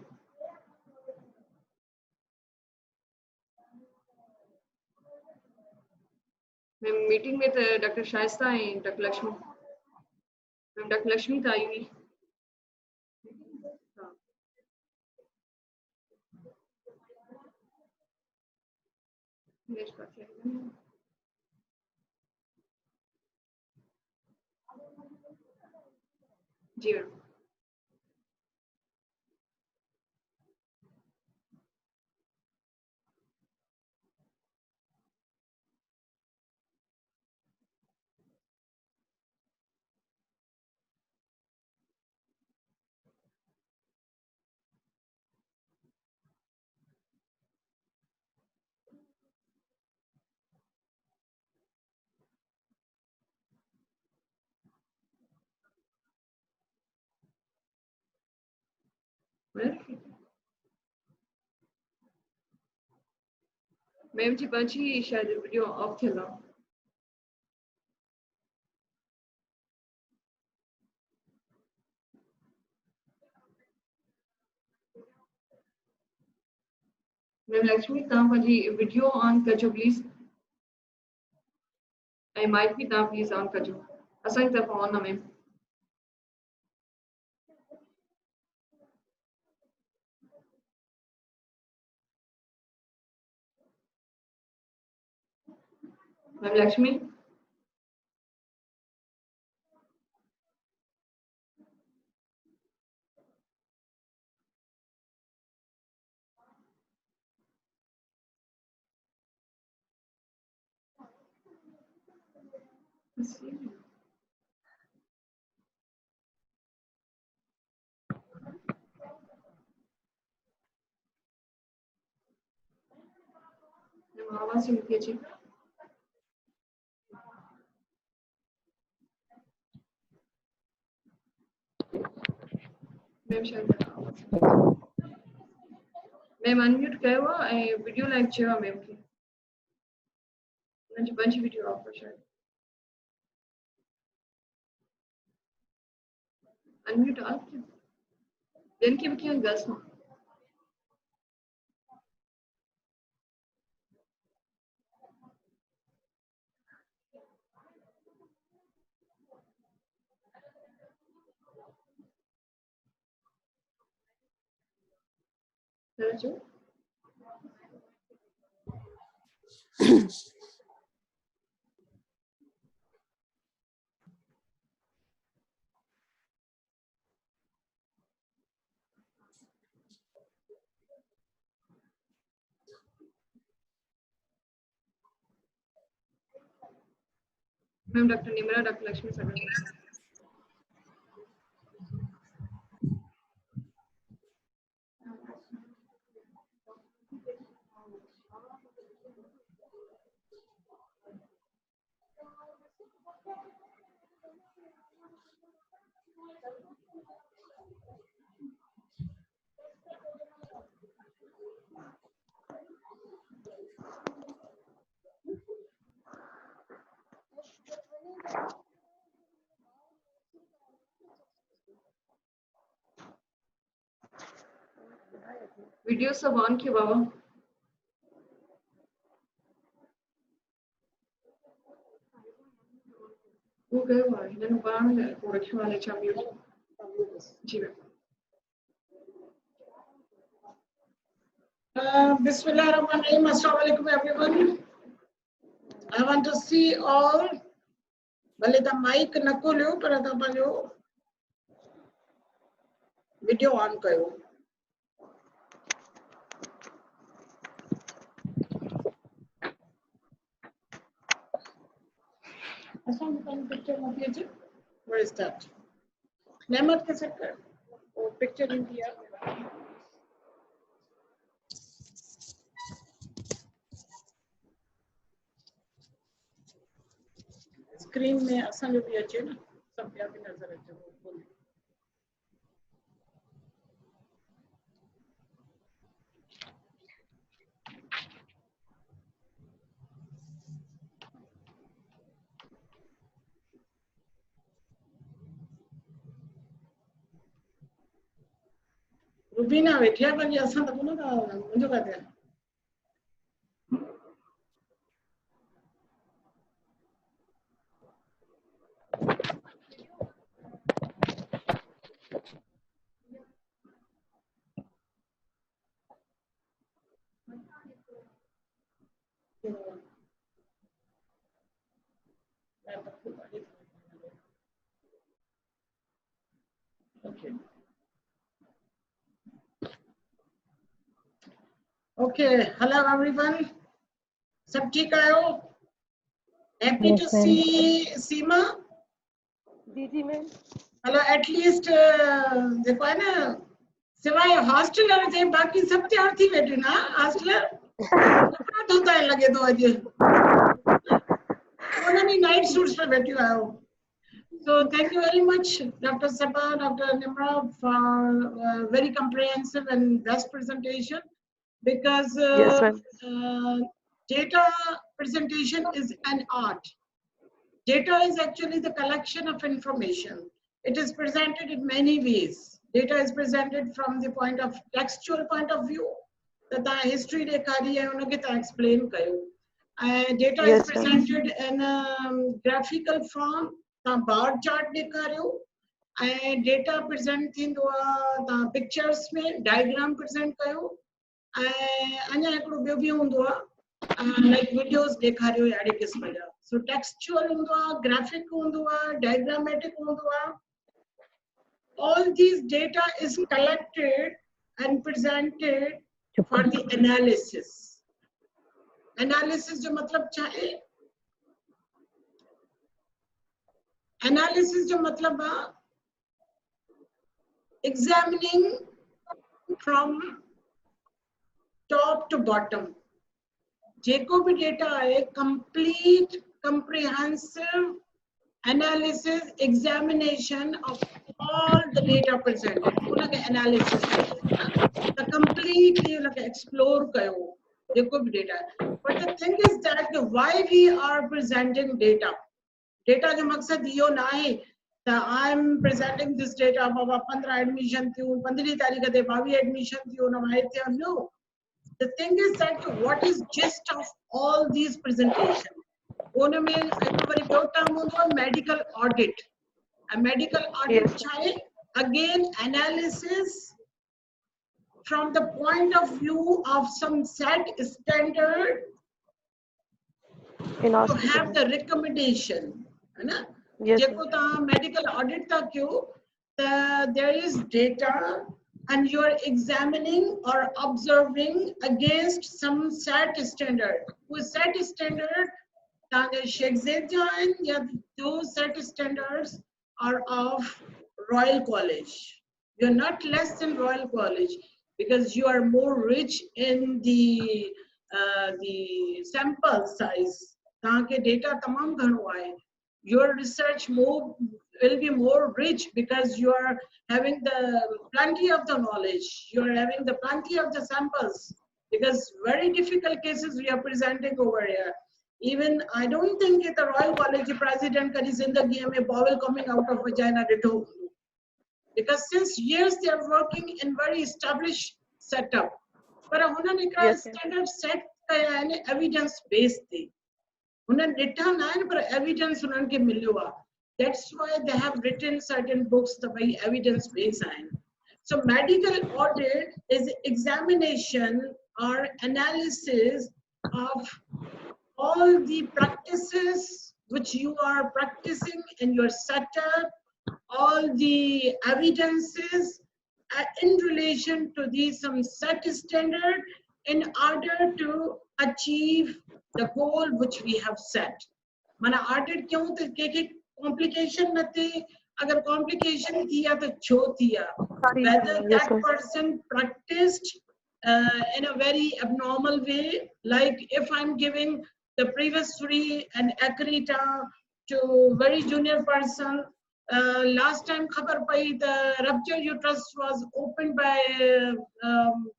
मैम मीटिंग में डॉक्टर शाइस्ता हैं, doctor Lakshmi. Ma'am doctor Lakshmi था आई हुई. जी मैम. मैम जी पंजी शायद वीडियो ऑफ थियला मैम लक्ष्मी तव्हां पंहिंजी वीडियो ऑन कजो प्लीज़ ऐं माइक भी तव्हां प्लीज़ ऑन कजो असांजी तरफ़ ऑन आहे मैम मैम लक्ष्मी मैम आवाज़ ही नथी अचे मैम शायद मैम अनम्यूट कयो आहे ऐं वीडियो लाइक चयो आहे मैम खे उन्हनि जी पंज वीडियो ऑफ आहे शायद अनम्यूट ऑफ कयो ॿियनि खे बि कीअं ॻाल्हि सां चओ ma'am doctor Nimra doctor Lakshmi Sagar video सब ऑन कयो बाबा वो कयो आहे हिननि पाण पोइ रखियो आहे छा mute ji ma'am Bismillahirrahmanirrahim. Assalamu alaikum everyone. I want to see all. भले त माइक न खोलियो पर तव्हां पंहिंजो वीडियो ऑन कयो असां पंहिंजी पिक्चर मोकिले अचे Where is that? नेमत के सेट कर वो पिक्चर ईंदी आहे स्क्रीन में असांजो बि अचे न सभु ॿिया बि नज़र अचे रुबीना वेठी आहे पंहिंजी असां त कोन था मुंहिंजो किथे आहे Okay. Okay. Hello everyone. सब ठीक आयो? Happy to see Seema. जी जी मैम Hello. At least देखो है ना सिवाय हॉस्टल और थे बाकी सब तैयार थी बैठे ना हॉस्टल कपड़ा धोता है लगे तो अज उन्होंने नाइट सूट्स पे बैठी आयो So thank you very much, Dr. Sabha, Dr. Nimra, for very comprehensive and best presentation, because Yes, ma'am. data presentation is an art. Data is actually the collection of information. It is presented in many ways. Data is presented from the point of textual point of view, that the history ॾेखारी है उनखे तव्हां explain कयो. And data is Yes, ma'am. presented in a graphical form. तव्हां bar chart ॾेखारियो. And data present थींदो आहे तव्हां pictures में diagram present कयो. ऐं अञा हिकिड़ो ॿियो बि हूंदो आहे like videos ॾेखारियो अहिड़े क़िस्म जा. So textual हूंदो आहे, graphic हूंदो आहे, diagrammatic हूंदो आहे. All these data is collected and presented for the analysis. Analysis जो मतलब छा है? Analysis जो मतलब आहे examining from top to bottom. जेको भी data है, complete, comprehensive analysis, examination of all the data presented. उनके analysis कयो, the completely उनके explore कयो, जेको भी data है. But the thing is that why we are presenting data? Data जो मकसद यो ना है that I am presenting this data. Baba 15 admission थियूं, 15 तारीख ते 22 admission थियूं, नवां थियूं. No. The thing is that what is gist of all these presentations? उन में हिकु वरी ॿियो term हूंदो आहे medical audit. A medical audit Yes. छा आहे? Again, analysis from the point of view of some set standard In to hospital. have the recommendation. है ना? Yes, जेको तव्हां medical audit था कयो, there is data and you are examining or observing against some set standard. Who set standard? तव्हांजे शेख ज़ैद जा आहिनि या those set standards are of Royal College. You're not less than Royal College because you are more rich in the sample size. तव्हांखे data तमामु घणो आहे. Your research will be more rich because you are having the plenty of the knowledge. You are having the plenty of the samples because very difficult cases we are presenting over here. Even I don't think the Royal College president kadi zindagi mein bowel coming out of vagina ditto. Because since years they are working in very established setup. But unhone ekra Yes, ma'am. standard set kaya hai ne evidence based thi. उन्हें data ना है पर evidence उनके मिलियो आ. That's why they have written certain books the way evidence based are. So medical audit is examination or analysis of all the practices which you are practicing in your setup, all the evidences in relation to the some set standard in order to achieve the goal which we have set. माना audit क्यों तो के complication न थे. अगर complication थिया तो छो थिया. Whether Yes, that ma'am. person practiced in a very abnormal way, like if I'm giving the previous three and Acrita to very junior person. Last time khabar pai the rupture uterus was opened by.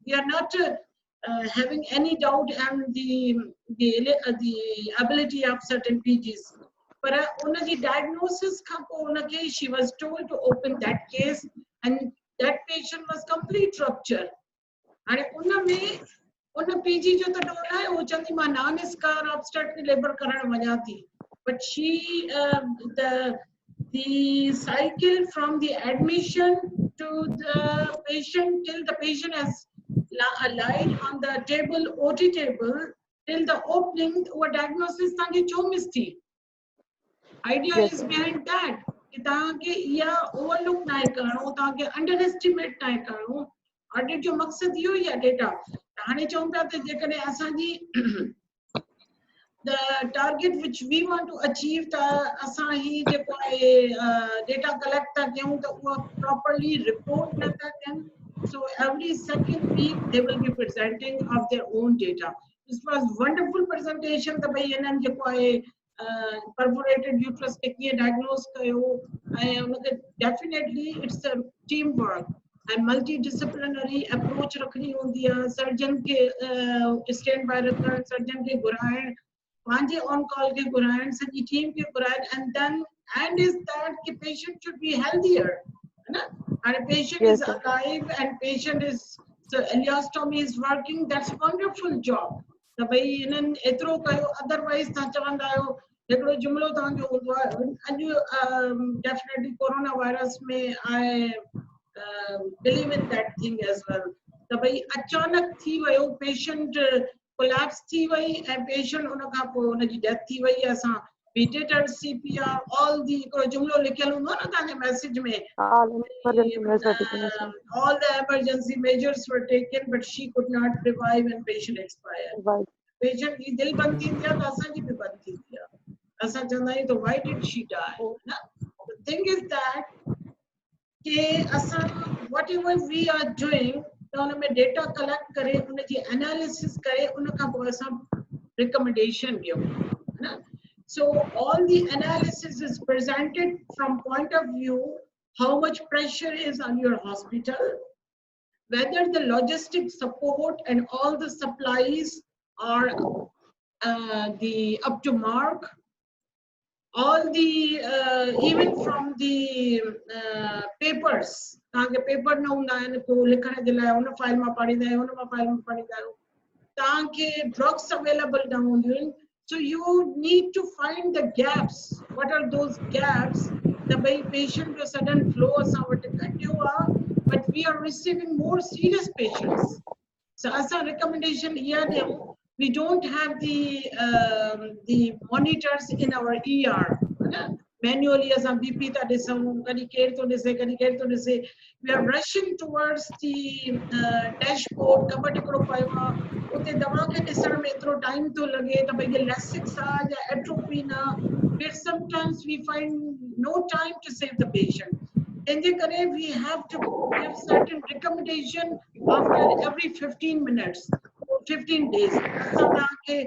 We are not having any doubt on the ability of certain PGs. But the diagnosis she was told to open that case, and that patient was complete rupture. And उन PG जो तो डोला है वो चंदी मां non-scar obstetric labor करण वञा थी. But she the cycle from the admission to the patient till the patient has lied on the table, OT table, till the opening, वो diagnosis तांगे छो miss थी. Idea Yes, is sir. behind that कि तांगे या overlook ना करणो, तांगे underestimate ना करणो. Audit जो मकसद इहो ई आहे data. हाणे चऊं पिया त जेकॾहिं असांजी the target which we want to achieve त असां ही जेको आहे data collect था कयूं त उहा properly report न था कनि. So every second week they will be presenting of their own data. This was wonderful presentation. The way जेको आहे perforated uterus के कीअं diagnose कयो ऐं उनखे definitely it's a teamwork and multidisciplinary approach रखणी हूंदी आहे सर्जन खे स्टैंड बाय रखण सर्जन खे घुराइण पंहिंजे ऑन कॉल खे घुराइण सॼी टीम खे घुराइण and then and is that the patient should be healthier है ना हाणे patient Yes, is sir. alive and patient is so ileostomy is working that's wonderful job त भई इन्हनि एतिरो कयो अदरवाइज तव्हां चवंदा आहियो हिकिड़ो जुमिलो तव्हांजो हूंदो आहे अॼु डेफिनेटली कोरोना वायरस में I believe in that thing as well त भई अचानक थी वियो पेशेंट कोलैप्स थी वई ऐं पेशेंट उन खां पोइ उनजी डेथ थी वई असां we did our CPR all the हिकिड़ो जुमिलो लिखियल हूंदो आहे न तव्हांजे मैसेज में All emergency measures taken, yes, sir. all the emergency measures were taken but she could not revive and patient expired Right. patient जी दिल बंद थींदी आहे त असांजी बि बंद थींदी आहे असां चवंदा आहियूं त why did she die ना the thing is that कि असां whatever we are doing त उन में डेटा कलेक्ट करे उन जी एनालिसिस करे उन खां पोइ असां रिकमेंडेशन ॾियूं ना so all the analysis is presented from point of view how much pressure is on your hospital whether the logistic support and all the supplies are the up to mark all the even from the papers ताके paper न हूंदा आहिनि को लिखण जे लाइ उन file मां पढ़ींदा आहियो उन मां फाइल मां पढ़ींदा आहियो ताके ड्रग्स अवेलेबल न हूंदियूं आहिनि so you need to find the gaps what are those gaps the by patient jo sudden flow asa what घटियो आहे but we are receiving more serious patients so as a recommendation here we don't have the monitors in our ER manually as a BP ta disam kadi care to dise kadi care to dise we are rushing towards the dashboard kabat ekro payo utte dawa ke disan mein etro time to lage ta bhai ye lasix a ya atropine na but sometimes we find no time to save the patient in the kare we have to give certain recommendation after every 15 minutes 15 days asa ta ke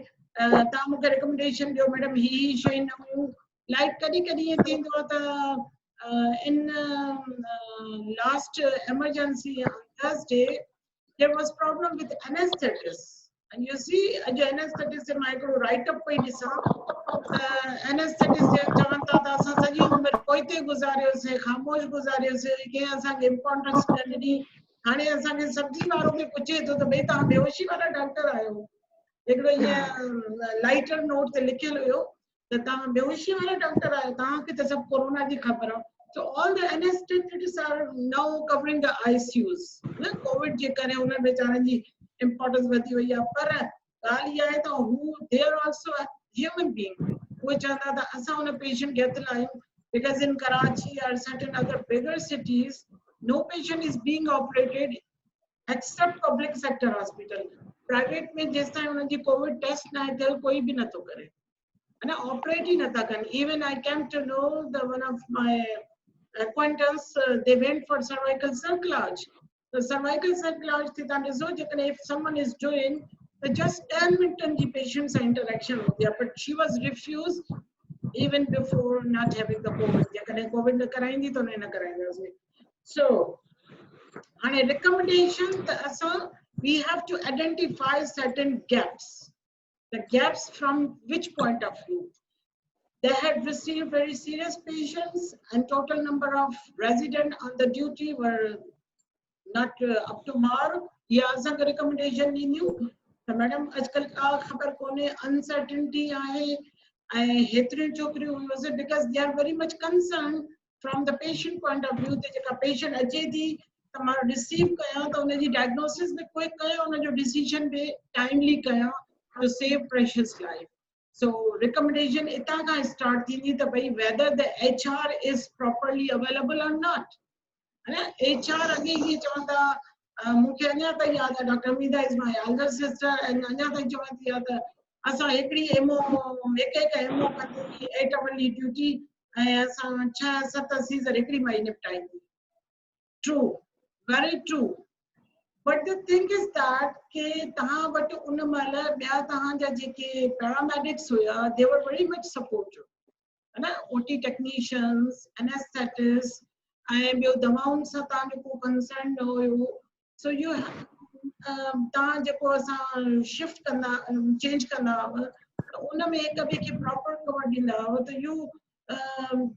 ta muke recommendation dio madam he showing you like kadi kadi ye thindो ta in last emergency on Thursday there was problem with anesthetist and you see जो anesthetist से micro write up पे दिसा anesthetist चवंदा था असां सॼी उमिरि पोइते गुज़ारियो से ख़ामोश गुज़ारियो से के असांखे इम्पोर्टेंस न ॾिनी हाणे असांखे सब्जी वारो बि पुछे थो त भई तव्हां बेहोशी वारा डॉक्टर आहियो हिकिड़ो ईअं लाइटर नोट ते लिखियल हुयो त तव्हां बेहोशी वारा डॉक्टर आहियो तव्हांखे त सभु कोरोना जी ख़बर आहे so all the anesthetists are now covering the ICUs ना कोविड जे करे उन बेचारनि जी इम्पोर्टेंस वधी वई आहे पर ॻाल्हि इहा आहे त हू they are also a human being उहे चवंदा त असां उन पेशेंट खे हथु लायूं because in Karachi or certain other bigger cities no patient is being operated except public sector hospital private में जेस ताईं उन जी कोविड टेस्ट न आहे थियल कोई बि नथो करे and operate in Atakan. Even I came to know that one of my acquaintance they went for cervical cerclage. The cervical cerclage if someone is doing just 10 minutes and the patient's interaction with there, but she was refused even before not having the COVID. So on a recommendation we have to identify certain gaps. The gaps from which point of view? They had received very serious patients and total number of residents on the duty were not up to mark. Yeah, some recommendation in you. So madam, आजकल का खबर कोने uncertainty आए हेतरी चोकरी हुई because they are very much concerned from the patient point of view. The patient अचे थी तमारो receive कया तो उनकी diagnosis में कोई कया उन जो decision पे timely कया to save precious life. So recommendation इता का start थी त भाई whether the HR is properly available or not. है ना HR अगे ये चवंदा मुखे अञा ताईं याद आहे doctor मीदा is my elder sister and अञा ताईं चवंदी आहे त असां हिकिड़ी एमओ एक एमओ कंदी 8 hourly duty ऐं असां 6-7 सीज़र हिकिड़ी माई निपटाईंदी. True, very true. But the thing is that ke tahan but un mala bya tahan ja jeke paramedics huya, they were very much supportive. है ना, OT technicians, anesthetists, and ॿियो दवाउनि सां तव्हांजो को concern न हुयो. So you तव्हां जेको असां शिफ्ट कंदा चेंज कंदा हुआ त उन में हिक ॿिए खे प्रॉपर कवर ॾींदा हुआ त you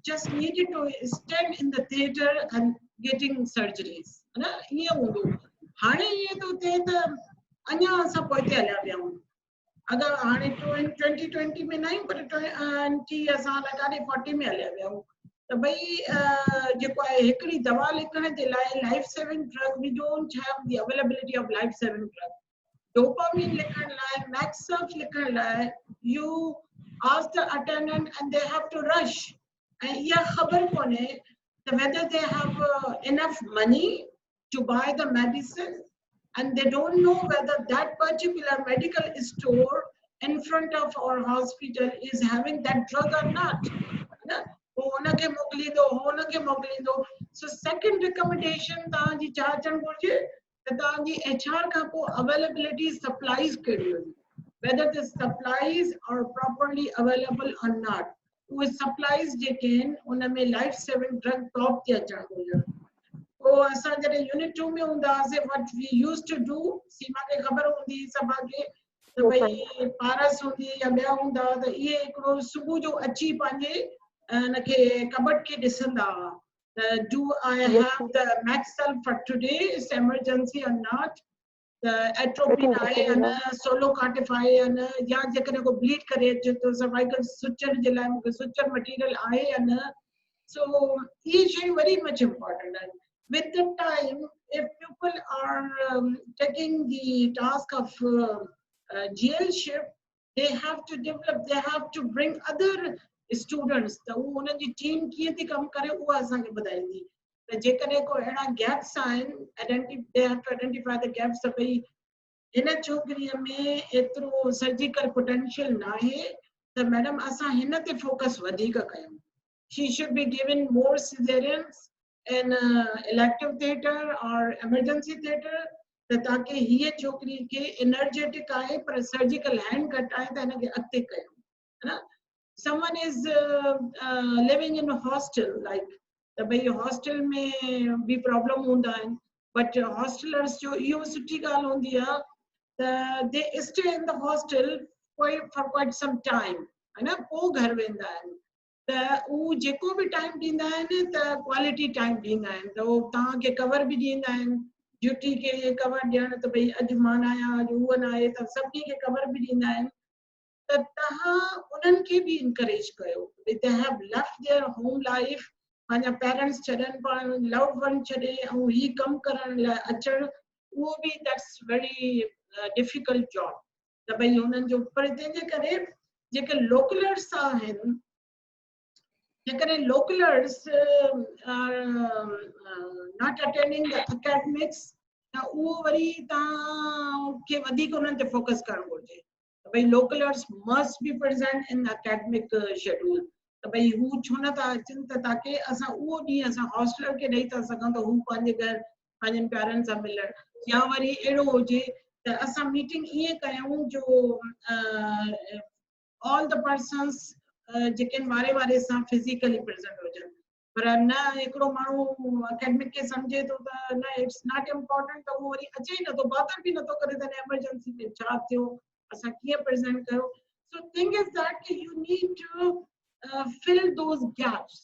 just needed to stand in the theater and getting surgeries. है ना, ईअं हूंदो. हाणे ईअं थो थिए त अञा असां पोइते हलिया विया आहियूं. अगर हाणे 2020 में नहीं पर 20 असां लॻाड़े 40 में हलिया विया आहियूं त भई जेको आहे हिकिड़ी दवा लिखण जे लाइ life saving drug we don't have the availability of life saving drug. Dopamine लिखण लाइ, मैक्सर्फ लिखण लाइ you ask the attendant and they have to rush. ऐं इहा ख़बर कोन्हे त whether they have enough money to buy the medicine, and they don't know whether that particular medical store in front of our hospital is having that drug or not. So second recommendation तांजी छा अचण घुर्जे त तांजी HR खां पोइ availability supplies कहिड़ी हुई, whether the supplies are properly available or not. उहे supplies जेके आहिनि उन में life saving drug top ते अचण घुर्जे. Oh, असां जॾहिं यूनिट 2 में हूंदासीं what we used to do, सीमा खे ख़बर हूंदी सभा खे त भई पारस हूंदी या ॿिया हूंदा त इहे हिकिड़ो सुबुह जो अची पंहिंजे हिनखे कबट खे ॾिसंदा हुआ त do I have the Maxell for today, is emergency or not, the atropine आहे या न, सोलोकार्टिफाई या न, या जेकॾहिं को ब्लीड करे अचे थो सर्वाइकल सुचर जे लाइ मूंखे सुचर मटीरियल आहे या न. So इहे शयूं very much important आहिनि. With the time, if people are taking the task of GL ship, they have to develop, they have to bring other students. The उन्हनि जी team कीअं थी कम करे उहा असांखे ॿुधाईंदी. त जेकॾहिं को अहिड़ा गैप्स आहिनि, they have to identify the gaps. त भई हिन छोकिरीअ में एतिरो सर्जिकल पोटेंशियल न आहे त मैडम असां हिन ते फोकस वधीक कयूं. She should be given more cesareans in elective theater or emergency theater त ताकि हीअ छोकिरी खे एनर्जेटिक आहे पर सर्जिकल हैंड घटि आहे त हिनखे अॻिते कयूं, है ना. Someone is living in a hostel, like त भई हॉस्टल में बि प्रॉब्लम हूंदा आहिनि, बट हॉस्टलर्स जो इहो सुठी ॻाल्हि हूंदी आहे त they stay in the hostel for quite some time, है ना, पोइ घर वेंदा आहिनि. त उहो जेको बि टाइम ॾींदा आहिनि त क्वालिटी टाइम ॾींदा आहिनि त उहो तव्हांखे कवर बि ॾींदा आहिनि. ड्यूटी खे कवर ॾियण त भई अॼु मां न आहियां, अॼु उहो न आहे, त सभिनी खे कवर बि ॾींदा आहिनि. त तव्हां उन्हनि खे बि इनकरेज कयो. They have left their home life, पंहिंजा पेरेंट्स छॾनि, पाण लव वन छॾे ऐं ही कमु करण लाइ अचणु, उहो बि दैट्स वेरी डिफिकल्ट जॉब. त भई हुननि जो पर तंहिंजे करे जेके लोकलर्स आहिनि, जेकॾहिं लोकलर्स are not attending the academics त उहो वरी तव्हांखे वधीक उन्हनि ते फोकस करणु घुरिजे. त भई लोकलर्स must be present in the academic schedule. त भई हू छो नथा अचनि त ताकी असां उहो ॾींहुं असां हॉस्टलर खे ॾेई था सघूं त हू पंहिंजे घर पंहिंजनि प्यारनि सां मिलण, या वरी अहिड़ो हुजे त असां मीटिंग ईअं कयूं जो all the persons जेके वारे वारे सां फिजिकली प्रेजेंट हुजनि. पर न हिकिड़ो माण्हू एकेडमिक खे सम्झे थो त न इट्स नॉट इम्पोर्टेंट त उहो वरी अचे ई नथो, बातर बि नथो करे त एमरजेंसी में छा थियो, असां कीअं प्रेजेंट कयो. So thing is that you need to fill those gaps.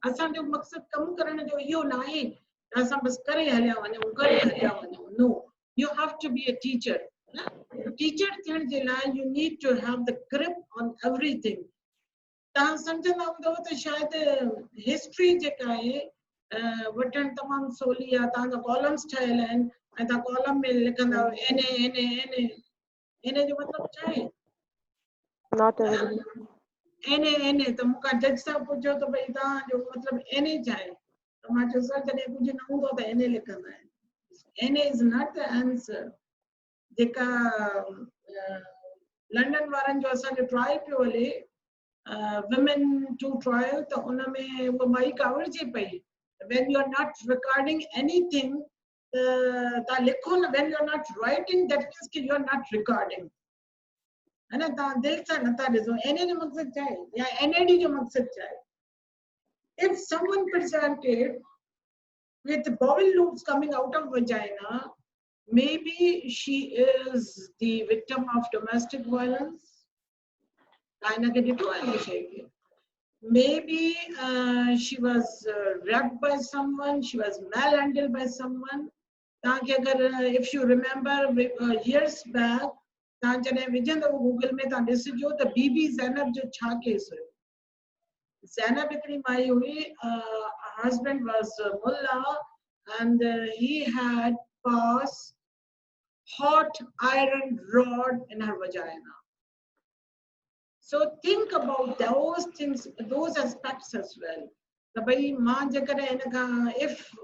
असांजो मक़सदु कमु करण जो इहो न आहे त असां बसि करे हलिया वञूं. No, you have to be a teacher. Teacher थियण जे लाइ you need to have the grip on everything. तव्हां सम्झंदा हूंदव त शायदि हिस्ट्री जेका आहे वठणु तमामु सवली आहे. तव्हांजा कॉलम्स ठहियल आहिनि ऐं तव्हां कॉलम में लिखंदा इन जो मतिलबु छा आहे? Not available. इन त मूंखां जज साहब पुछियो त भई तव्हांजो मतिलबु इन छा आहे, त मां चयो सर जॾहिं कुझु न हूंदो त इन लिखंदा आहिनि. In is not the answer. जेका लंडन वारनि जो असांजो ट्रायल पियो हले, women to trial, त उन में उहा माई कावड़जे पई. When you are not recording anything, ता लिखो न when you are not writing that means कि you are not recording है ना ता दिल सां नथा ॾिसो NA जो मक़सद छा आहे या NAD जो मक़सद छा आहे if someone presented with bowel loops coming out of vagina maybe she is the victim of domestic violence ताइना के ॾिठो आहे इहो शइ maybe she was raped by someone she was manhandled by someone ताकि अगर if you remember years back तां जॾहिं विझंदो Google में तां ॾिसजो त बीबी ज़ैनब जो छा केस हुयो ज़ैनब हिकिड़ी माई हुई her husband was mullah and he had passed hot iron rod in her vagina. So think about those things, those aspects as well. The bhai maa jakare inaka if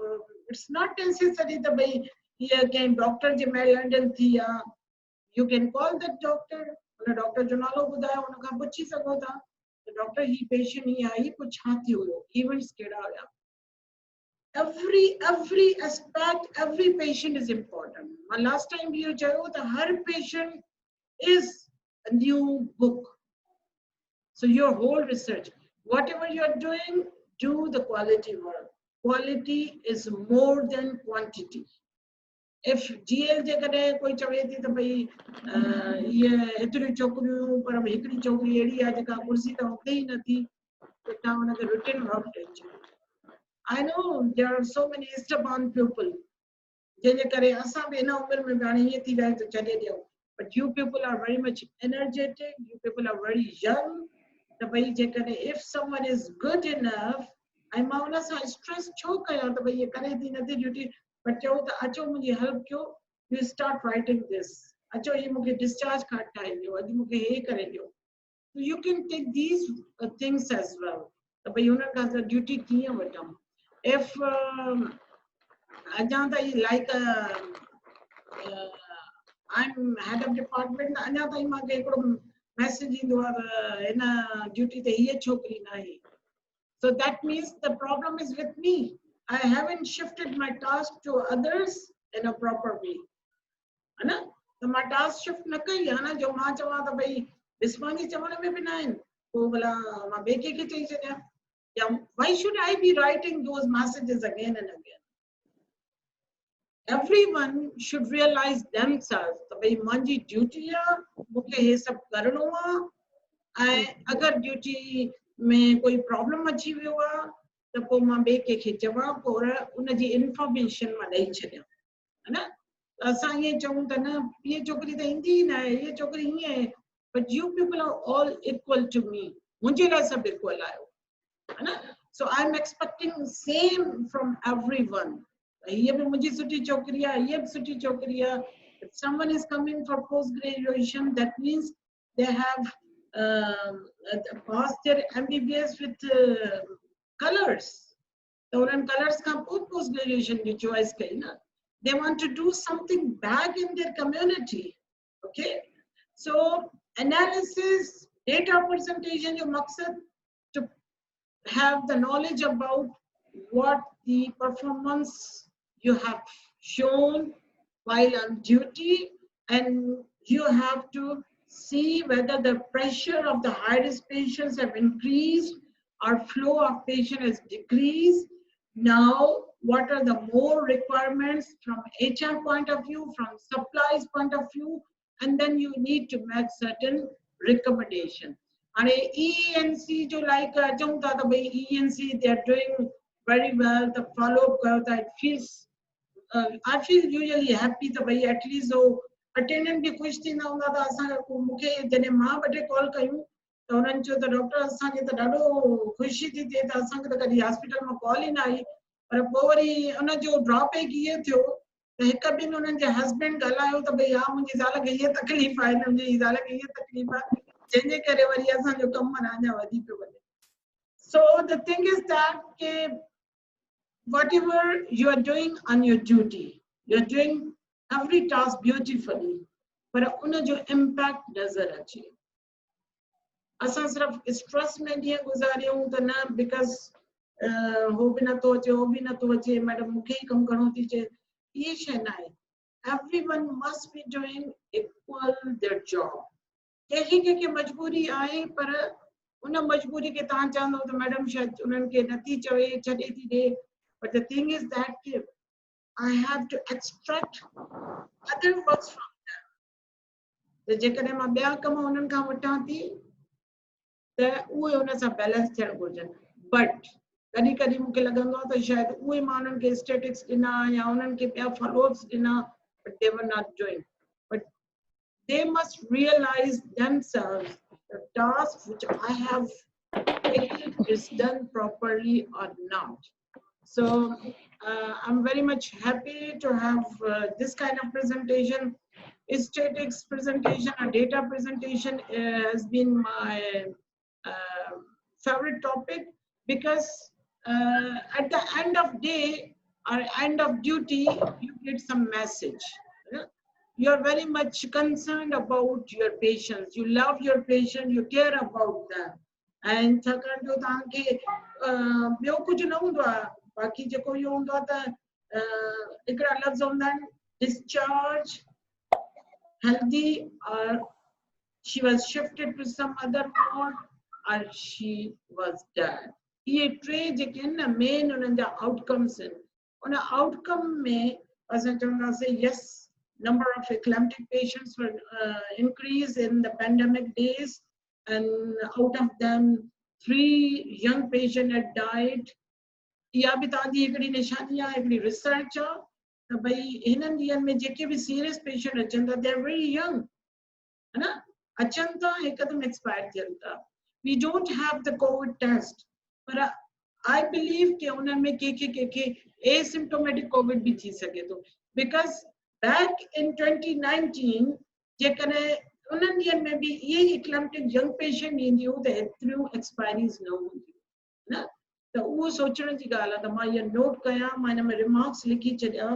it's not necessary the bhai here can doctor je handle thiya you can call that doctor the doctor jo nalo budaya unka puchi sako tha the doctor he patient hi aayi puchha thi huyo events keda hoya every aspect every patient is important. My last time you chayo the har patient is a new book. So your whole research, whatever you are doing, do the quality work. Quality is more than quantity. If GL je kade koi chave thi to bhai ye etri chokriyu par hikri chokri edi aa jeka kursi ta hote hi nathi to ta unaka written work tension. I know there are so many stubborn people. Jene kare asa be na umar mein bani ye thi rahe to chale diyo. But you people are very much energetic. You people are very young. The bhai jekare if someone is good enough I mauna sa stress छो कया त भई ये करे थी नथी duty पर चओ त अचो मुझे हेल्प कयो you start writing this अचो ये मूंखे discharge कार्ड ठाहे ॾियो अॼु मूंखे हे करे ॾियो so you can take these things as well त भई हुननि खां ड्यूटी कीअं वठूं if अञा ताईं like I'm head of department अञा ताईं मूंखे हिकिड़ो message ईंदो आहे इन ड्यूटी ते हीअ छोकिरी न आहे so that means the problem is with me I haven't shifted my task to others in a proper way है ना तो मां task shift न कई है ना जो मां चवां त भई डिस्मांगी चवण में बि न आहिनि पोइ भला मां ॿिए कंहिंखे चई छॾियां या why should I be writing those messages again and again everyone should realize themselves त भई मुंहिंजी ड्यूटी आहे मूंखे हे सभु करणो आहे ऐं अगरि ड्यूटी में कोई प्रॉब्लम अची वियो आहे त पोइ मां ॿिए कंहिंखे चवां पोइ उनजी इंफॉर्मेशन मां ॾेई छॾियां है न असां ईअं चऊं त न हीअ छोकिरी त ईंदी ई न आहे हीअ छोकिरी हीअं आहे but you people are all equal to me मुंहिंजे लाइ सभु इक्वल आहियो है न so I'm expecting same from everyone हीअ बि मुंहिंजी सुठी छोकिरी आहे हीअ बि सुठी छोकिरी आहे if someone is coming for post graduation that means they have passed their MBBS with colors so उन्हनि colors खां पोइ post graduation जी choice कई न they want to do something back in their community okay so analysis data presentation your maqsad to have the knowledge about what the performance you have shown while on duty and you have to see whether the pressure of the high risk patients have increased or flow of patient has decreased. Now, what are the more requirements from HR point of view, from supplies point of view, and then you need to make certain recommendations. And ENC, jo like ENC, they are doing very well. The follow-up, that feels, I feel usually happy that at least so attendant भी खुश थी ना हूंदा त असां मूंखे जॾहिं मां ॿ टे कॉल कयूं त उन्हनि चयो त डॉक्टर असांखे त ॾाढो ख़ुशी थी थिए त असांखे त कॾहिं हॉस्पिटल मां कॉल ई न आई पर पोइ वरी उनजो ड्रॉबैक इहो थियो त हिकु ॿिनि उन्हनि जे हस्बैंड ॻाल्हायो त भई हा मुंहिंजी ज़ाल खे हीअ तकलीफ़ आहे न मुंहिंजी ज़ाल खे हीअ तकलीफ़ आहे जंहिंजे करे वरी असांजो कमु अञा वधी पियो वञे so the thing is that के whatever you are doing on your duty you are doing every task beautifully पर उनजो impact नज़र अचे असां सिर्फ़ स्ट्रेस में ॾींहं गुज़ारियूं त न because हो बि नथो अचे हो बि नथो अचे मैडम मूंखे ई कमु करणो थी अचे ये शइ नाहे everyone must be doing equal their job के मजबूरी आए पर उन मजबूरी के तव्हां चवंदो त मैडम शायदि उन्हनि खे नथी चवे छॾे थी ॾे but the thing is that I have to extract other works from them त जेकॾहिं मां ॿिया कम उन्हनि खां वठां थी त उहे उन सां बैलेंस थियण घुरिजनि बट कॾहिं कॾहिं मूंखे लॻंदो आहे त शायदि उहे मां उन्हनि खे स्टेटिक्स ॾिना या उन्हनि खे ॿिया फॉलोअप्स ॾिना but they were not doing but they must realize themselves the task which I have taken is done properly or not. So I'm very much happy to have this kind of presentation. Statics presentation or data presentation has been my favorite topic because at the end of day or end of duty, you get some message. You're very much concerned about your patients. You love your patient, you care about them. And छाकाणि जो तव्हांखे ॿियो कुझु न हूंदो आहे बाक़ी जेको इहो हूंदो आहे त हिकिड़ा लफ़्ज़ हूंदा आहिनि discharge, healthy, or she was shifted to some other ward, or she was dead. ये टे जेके आहिनि न मेन उन्हनि जा आउटकम्स आहिनि उन आउटकम में असां चवंदासीं yes number of eclamptic patients were increased in the pandemic days and out of them 3 young patients had died. या भी ताजी हिकिड़ी निशानी आहे हिकिड़ी रिसर्च आहे त भई हिननि ॾींहंनि में जेके बि सीरियस पेशेंट अचनि था दे आर वेरी यंग है ना अचनि था हिकदमि एक्सपायर थियनि था we don't have the Covid test पर आई बिलीव कि उन्हनि में के एसिम्प्टोमेटिक कोविड भी थी सके थो बिकॉज बैक इन 2019 जेकॾहिं उन्हनि ॾींहंनि में बि इहे इक्लैम्प्टिक यंग पेशेंट ईंदियूं त एतिरियूं एक्सपायरीज़ न हूंदियूं न त उहो सोचण जी ॻाल्हि आहे त मां इहा नोट कयां मां हिन में रिमार्क्स लिखी छॾिया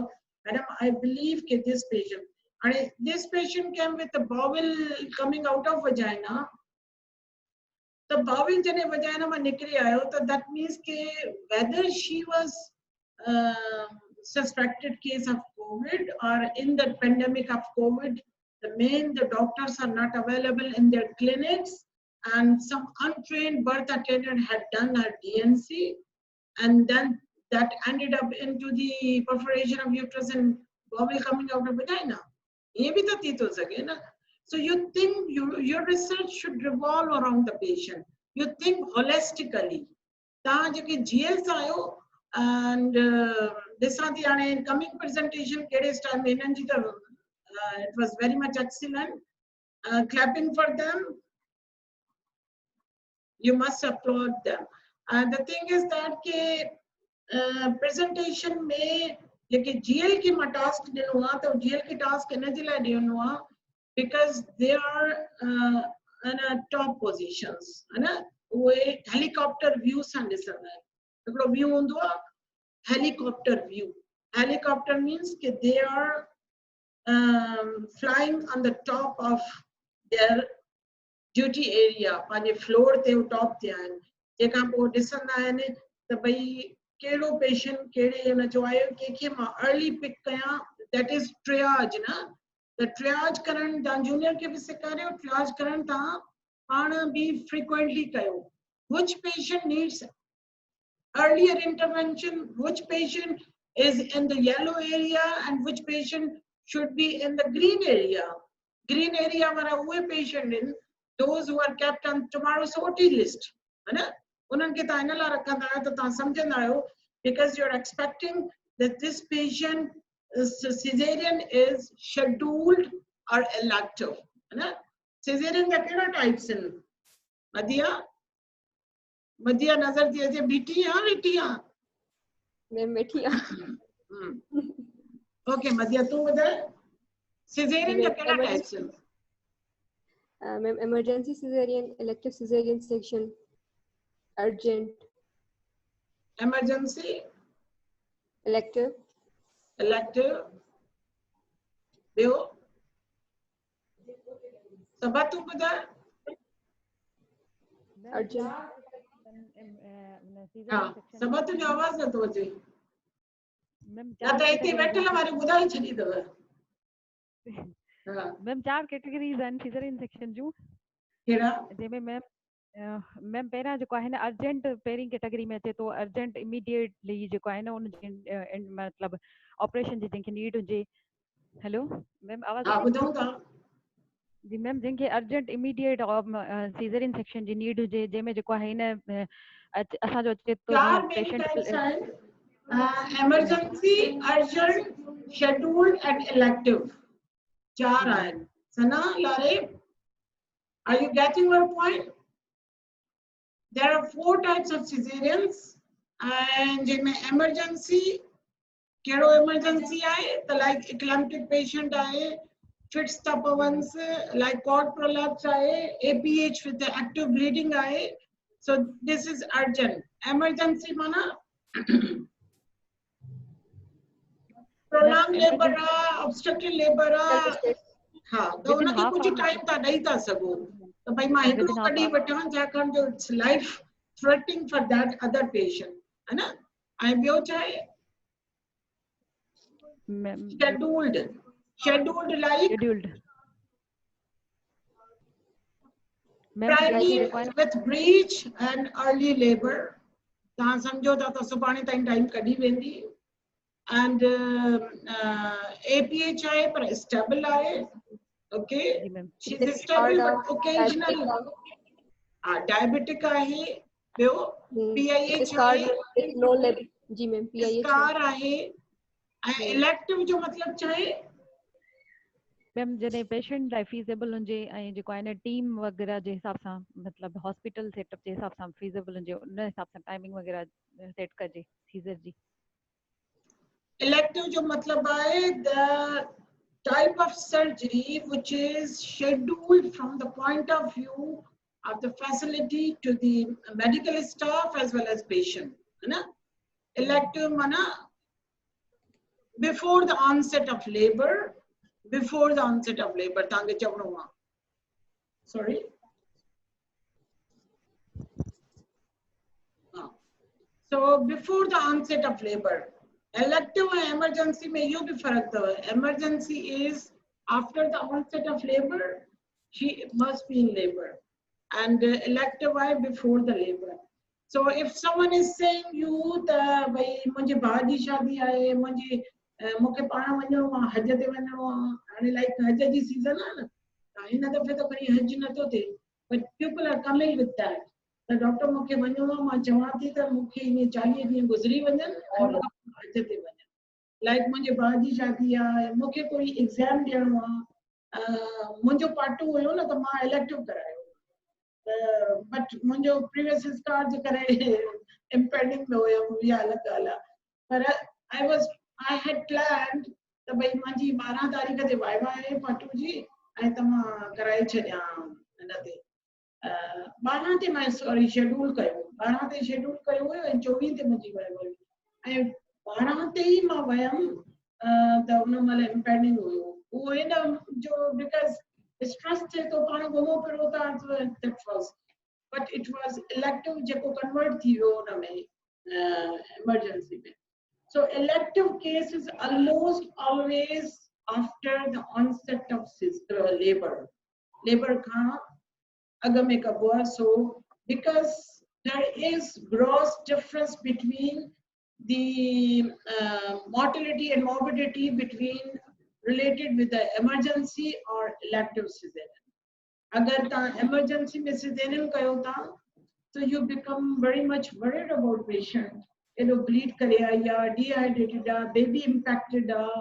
मैडम आई बिलीव कि दिस पेशेंट हाणे this patient came with bowel coming out of vagina the bowel जॾहिं वजाइना मां निकिरी आयो त that means कि whether she was suspected case of COVID or in the pandemic of COVID, the doctors are not available in their clinics and some untrained birth attendant had done her DNC and then that ended up into the perforation of uterus and bowel coming out of vagina. ये भी तो थी तो सके ना. So you think your research should revolve around the patient. You think holistically. तव्हां जेके GS आयो and ॾिसां थी हाणे in coming presentation कहिड़े स्टाइल में हिननि जी त it was very much excellent. Clapping for them. You must applaud them. And the thing is that के presentation में जेके GL की मां task ॾिनो आहे त GL की task हिन जे लाइ ॾिनो आहे because they are in top positions है ना उहे helicopter view सां ॾिसंदा आहिनि हिकिड़ो view हूंदो आहे helicopter view. Helicopter means कि they are flying on the top of their duty area पंहिंजे फ्लोर ते टॉप ते आहिनि जेका पोइ ॾिसंदा आहिनि त भई कहिड़ो पेशेंट कहिड़े हुन जो आयो कंहिंखे मां अर्ली पिक कयां that is triage ना the triage करण तव्हां जूनियर खे बि सेखारियो triage करण तव्हां पाण बि frequently कयो which patient needs earlier intervention which patient is in the yellow area and which patient should be in the green area वाला उहे patient in those who are kept on tomorrow's OT list है ना उन्हनि खे तव्हां हिन लाइ रखंदा आहियो त तव्हां सम्झंदा आहियो because you're expecting that this patient cesarean is scheduled or elective है ना cesarean जा कहिड़ा types आहिनि मदिया नजर थी अचे बीठी या वेठी या मैं बैठी ओके मदिया तू ॿुधाए cesarean जा कहिड़ा types आहिनि ma'am emergency cesarean, elective cesarean section, urgent, emergency elective, ॿियो सबा तू ॿुधाए urgent हाँ सबा तुझी आवाज नथो अचे मैम न त हिते वेठल वारे ॿुधाए छॾी अथव। हा मैम 4 कैटेगरीज आहिनि सीज़रियन सेक्शन जूं, कहिड़ा? जंहिंमें मैम पहिरियां जेको आहे न अर्जेंट पहिरीं कैटेगरी में अचे थो, अर्जेंट इमीडिएटली जेको आहे न उन मतिलबु ऑपरेशन जी जंहिंखे नीड हुजे। हेलो मैम आवाज़ हा अचे? ॿुधूं था। जी मैम जंहिंखे अर्जेंट इमीडिएट सीज़रियन सेक्शन जी नीड हुजे, जंहिंमें जेको आहे हिन असांजो अचे थो जीअं चार मेन पेशेंट टाइप्स आहिनि, emergency, urgent, scheduled and elective. चार आहिनि। सना, लारे, are you getting my point? There are 4 types of cesareans and जिनमें emergency कहिड़ो emergency आहे त like eclamptic patient आहे, fits tapavans like cord prolapse आहे, APH with the active bleeding आहे. So this is urgent. Emergency माना prolonged labor आहे, obstructed labor आहे। हाँ तो उनखे कुछ टाइम था ॾेई था सघो त भाई मां हिकिड़ो कढी वठां छाकाणि जो it's life threatening for that other patient, है न। ऐं ॿियो छा आहे scheduled, scheduled like primary with breach and early labor। तव्हां सम्झो था त सुभाणे ताईं टाइम कढी वेंदी। and APH आहे पर स्टेबल आहे। Okay, she is stable but occasionally diabetic आहे। ॿियो PIH आहे, नो लेबर जी मैम PIH स्कार आहे। ऐं इलेक्टिव जो मतलब छा आहे? मैम जॾहिं पेशेंट लाइ फीज़ेबल हुजे ऐं जेको आहे न टीम वग़ैरह जे हिसाब सां मतिलबु हॉस्पिटल सेटअप जे हिसाब सां फीज़ेबल हुजे, उन हिसाब सां टाइमिंग वग़ैरह सेट कजे सीज़र जी। इलेक्टिव जो मतलब आहे the type of surgery which is scheduled from the point of view of the facility to the medical staff as well as patient, है ना। elective माना before the onset of labor, before the onset of labor तव्हांखे चवणो आहे। sorry so before the onset of labor। elective and emergency में इहो भी फर्क अथव। emergency is after the onset of labor she must be in labor and elective आहे before the labor। so if someone is saying you त भई मुंहिंजे भाउ जी शादी आहे, मूंखे पाण वञणो आहे, हज ते वञणो आहे, हाणे लाइक हज जी सीज़न आहे न, हिन दफ़े त खणी हज नथो थिए, but people are coming with that त डॉक्टर मूंखे वञणो आहे, मां चवां थी त मूंखे ईअं 40 ॾींहं गुज़री वञनि ऐं मां हज ते वञा। लाइक मुंहिंजे भाउ जी शादी आहे, मूंखे कोई एग्ज़ाम ॾियणो आहे, मुंहिंजो पार्टू हुयो न त मां इलेक्टिव करायो, बट मुंहिंजो प्रीवियस स्कार जे करे इम्पेंडिंग में हुयो, इहा अलॻि ॻाल्हि आहे। पर I had planned त भई मुंहिंजी 12 तारीख़ ते वाइवा आहे पार्टू जी ऐं त मां कराए छॾियां हिन ते 12 ते मां सॉरी शेड्यूल कयो, 12 ते शेड्यूल कयो हुयो ऐं 24 ते मुंहिंजी वाइवा हुई ऐं 12 ते ई मां वयमि त उन महिल इम्पेंडिंग हुयो। उहो हिन जो बिकॉज़ स्ट्रेस थिए थो, पाण घुमो फिरो था, that was but it was elective जेको कन्वर्ट थी वियो हुन में इमरजेंसी में। So elective cases almost always after the onset of labor. Labor खां अॻ में कबो आहे। So because there is gross difference between the mortality and morbidity between related with the emergency or elective cesarean। अगर तव्हां emergency में cesarean कयो था so you become very much worried about patient। एॾो ब्लीड करे आई आहे, डिहाइड्रेटेड आहे, baby impacted आहे,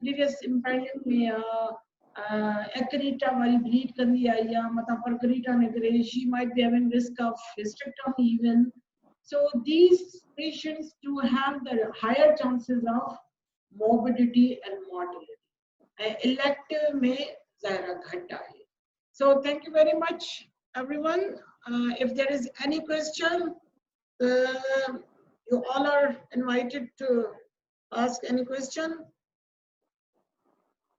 प्रीवियस इम्पेंडिंग में आहे, एक्रीटा वारी ब्लीड कंदी आई आहे, मथां परक्रीटा निकिरे, she might be having risk of hysterectomy even. so these patients do have the higher chances of morbidity and mortality। elective में ज़ाहिर घट आहे। so thank you very much everyone। if there is any question you all are invited to ask any question।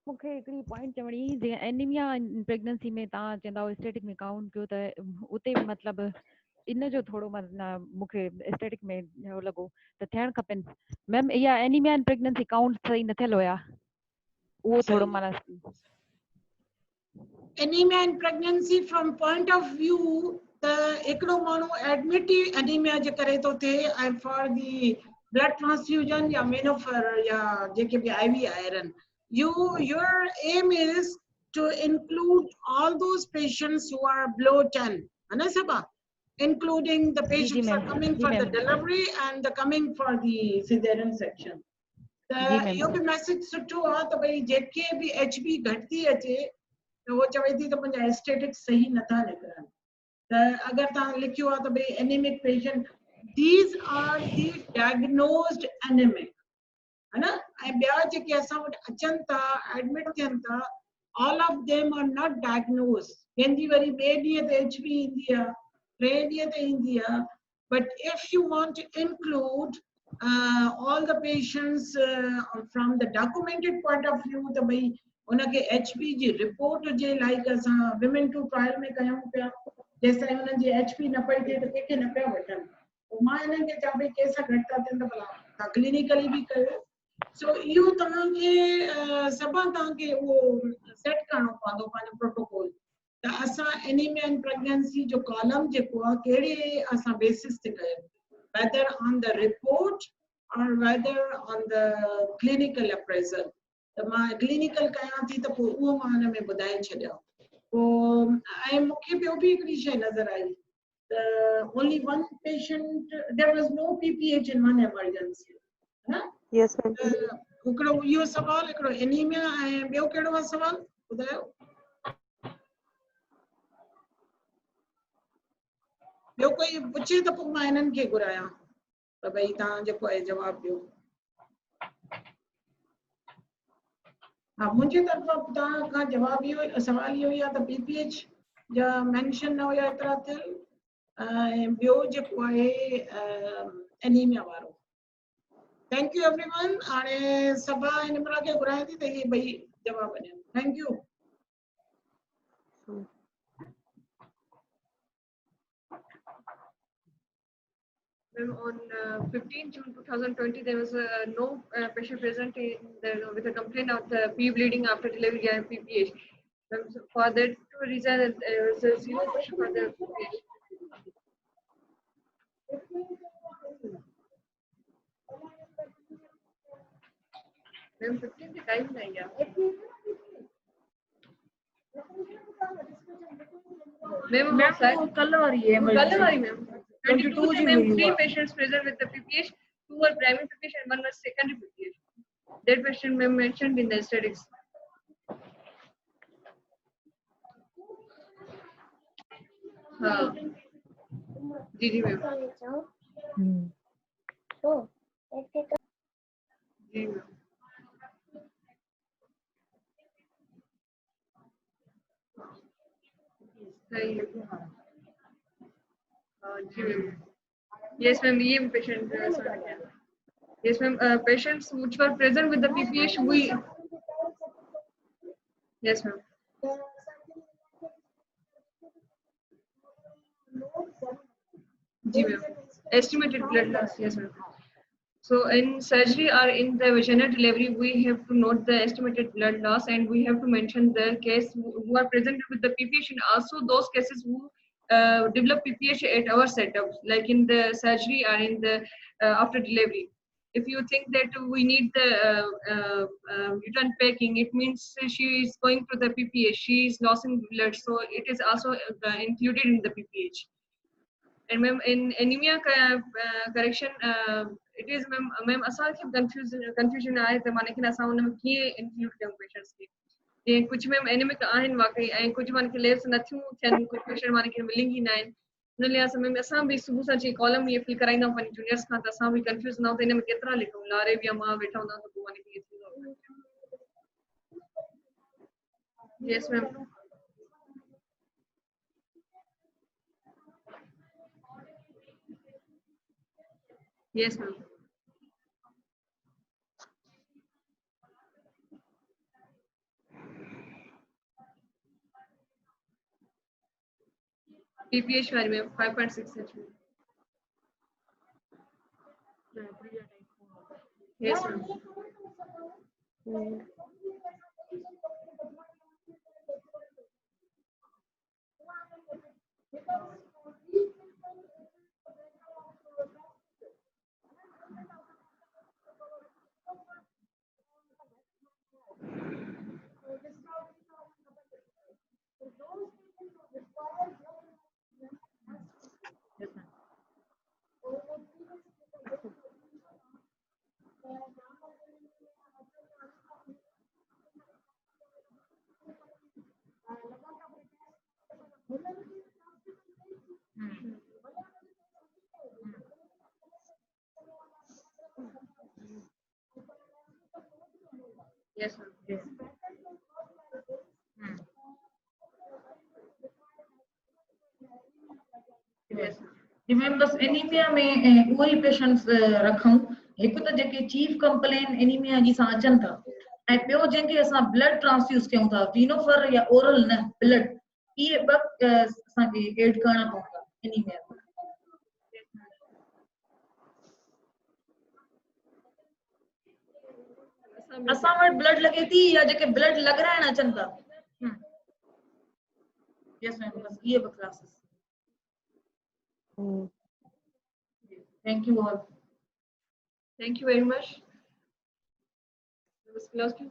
मूंखे हिकिड़ी point चवणी, जीअं anaemia pregnancy में तव्हां चवंदा स्टेटिक में काउंट कयो त उते मतिलबु इन जो थोड़ो मूंखे एस्थेटिक में हो लॻो त थियणु खपनि मैम। इहा एनीमिया एंड प्रेगनेंसी काउंट सही न थियल हुया, उहो थोड़ो माना anemia in pregnancy from point of view the ekdo manu admit anemia je kare to the and for the blood transfusion ya for ya jeke bhi IV iron, your aim is to include all those patients who are below 10 ana saba, including the patients are coming for the delivery and the coming for the cesarean section. The yo bhi message suठो आहे त भई जेके बि HB घटती अचे तो वो चवे थी तो मुंहिंजा एस्थेटिक्स सही नथा निकिरनि। त अगरि तव्हां लिखियो आहे त भई anaemic patient, these are the diagnosed anaemic, है न। ऐं ॿिया जेके असां वटि अचनि था एडमिट थियनि था, all of them are not diagnosed. कंहिंजी वरी ॿिए ॾींहं ते HB ईंदी आहे, टे ॾींहं ते ईंदी आहे। But if you want to include all the patients from the documented point of view त भई उनके HB जी रिपोर्ट हुजे, लाइक असां विमेन टू ट्रायल में कयूं पिया, जेसिताईं उन्हनि जी HB न पई थिए त कंहिंखे न पिया वठनि। पोइ मां इन्हनि खे चवां पई केस घटि था थियनि त भला तव्हां क्लिनिकली बि कयो। सो इहो तव्हांखे सभा तव्हांखे उहो सेट करणो पवंदो पंहिंजो प्रोटोकॉल त असां एनीमिया इन प्रेगनेंसी जो कॉलम जेको आहे कहिड़े असां बेसिस ते कयूं, whether on the report or whether on the clinical appraisal। त मां क्लिनिकल कयां थी त पोइ उहो मां हिन में ॿुधाए छॾियो। पोइ ऐं मूंखे ॿियो बि हिकिड़ी शइ नज़र आई त only one patient, there was no PPH in one emergency, है न। Yes, ma'am. हिकिड़ो इहो सवाल, हिकिड़ो एनीमिया, ऐं ॿियो कहिड़ो आहे सवाल ॿुधायो। ॿियो कोई पुछे त पोइ मां हिननि खे घुरायां त भई तव्हां जेको आहे जवाबु ॾियो। हाँ, मुझे तरफ का जवाब इहो सवाल इहो ई आहे त PPH जा मेंशन न हुया एतिरा थियल, ऐं ॿियो जेको आहे एनीमिया वारो। Thank you everyone. हाणे सभा निमरा खे घुराए थी त इहे ॿई जवाब ॾियनि। Thank you. On 15 June 2020, there was no patient present with a complaint of the bleeding after delivery and PPH. For that reason, there was a 0% for the PPH. Ma'am, 15 के टाइम नहीं है। मैम कल वाली है, ma'am 22 से ma'am 3 patients present with the PPH, 2 were primary PPH and 1 was secondary PPH. That patient ma'am mentioned in the aesthetics. हाँ जी ma'am. जी ma'am. Yes, ma'am. EM patient. Yes, ma'am. Patients which were present with the PPH, we. Yes, ma'am. Estimated blood loss. Yes, ma'am. So in surgery or in the vaginal delivery, we have to note the estimated blood loss, and we have to mention the case who are present with the PPH, and also those cases who develop PPH at our setup, like in the surgery or in the after delivery. If you think that we need the uterine packing, it means she is going through the PPH, she is losing blood, so it is also included in the PPH. And ma'am, in anemia correction, it is ma'am असांखे confusion आहे त माने कि असां उन में कीअं include कयूं patients खे। जे कुछ मैम एनेमिक आहिनि वाकई, ऐं कुछ माने कि लेस नथियूं थियनि, कुछ पेशेंट माने कि मिलिंग ई न आहिनि। उन लिहाज़ में असां बि सुबुह सां जीअं कॉलम इहे फिल कराईंदा आहियूं पंहिंजे जूनियर्स खां, त असां बि कंफ्यूज़ न हूं त हिन में केतिरा लिखूं, लारे बि मां वेठा हूंदा त पोइ माने कि yes ma'am. Yes, ma'am. PPH वाले में 5.6 H में. Yes, ma'am. Yes, ma'am. Yes, ma'am. Yes. Yes. जी मैम बस एनीमिया में वही पेशेंट्स रखूं हिकु त जेके चीफ कंप्लेन एनीमिया जी सां अचनि था ऐं ॿियो जंहिंखे असां ब्लड ट्रांसफ्यूज कयूं था वीनोफर या ओरल न ब्लड इहे ॿ असांखे एड करणा पवंदा एनीमिया में असां वटि ब्लड लॻे थी या जेके ब्लड लॻराइण अचनि था यस मैम बस इहे ॿ classes thank you all Thank you very much. Miss Claus, please.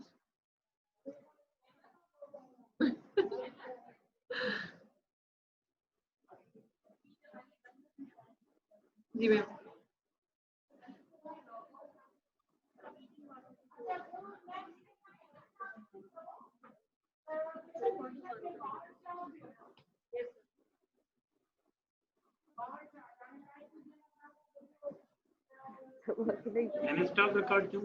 जी मैम. मैंने स्टॉप रिकॉर्ड क्यों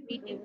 मीटिंग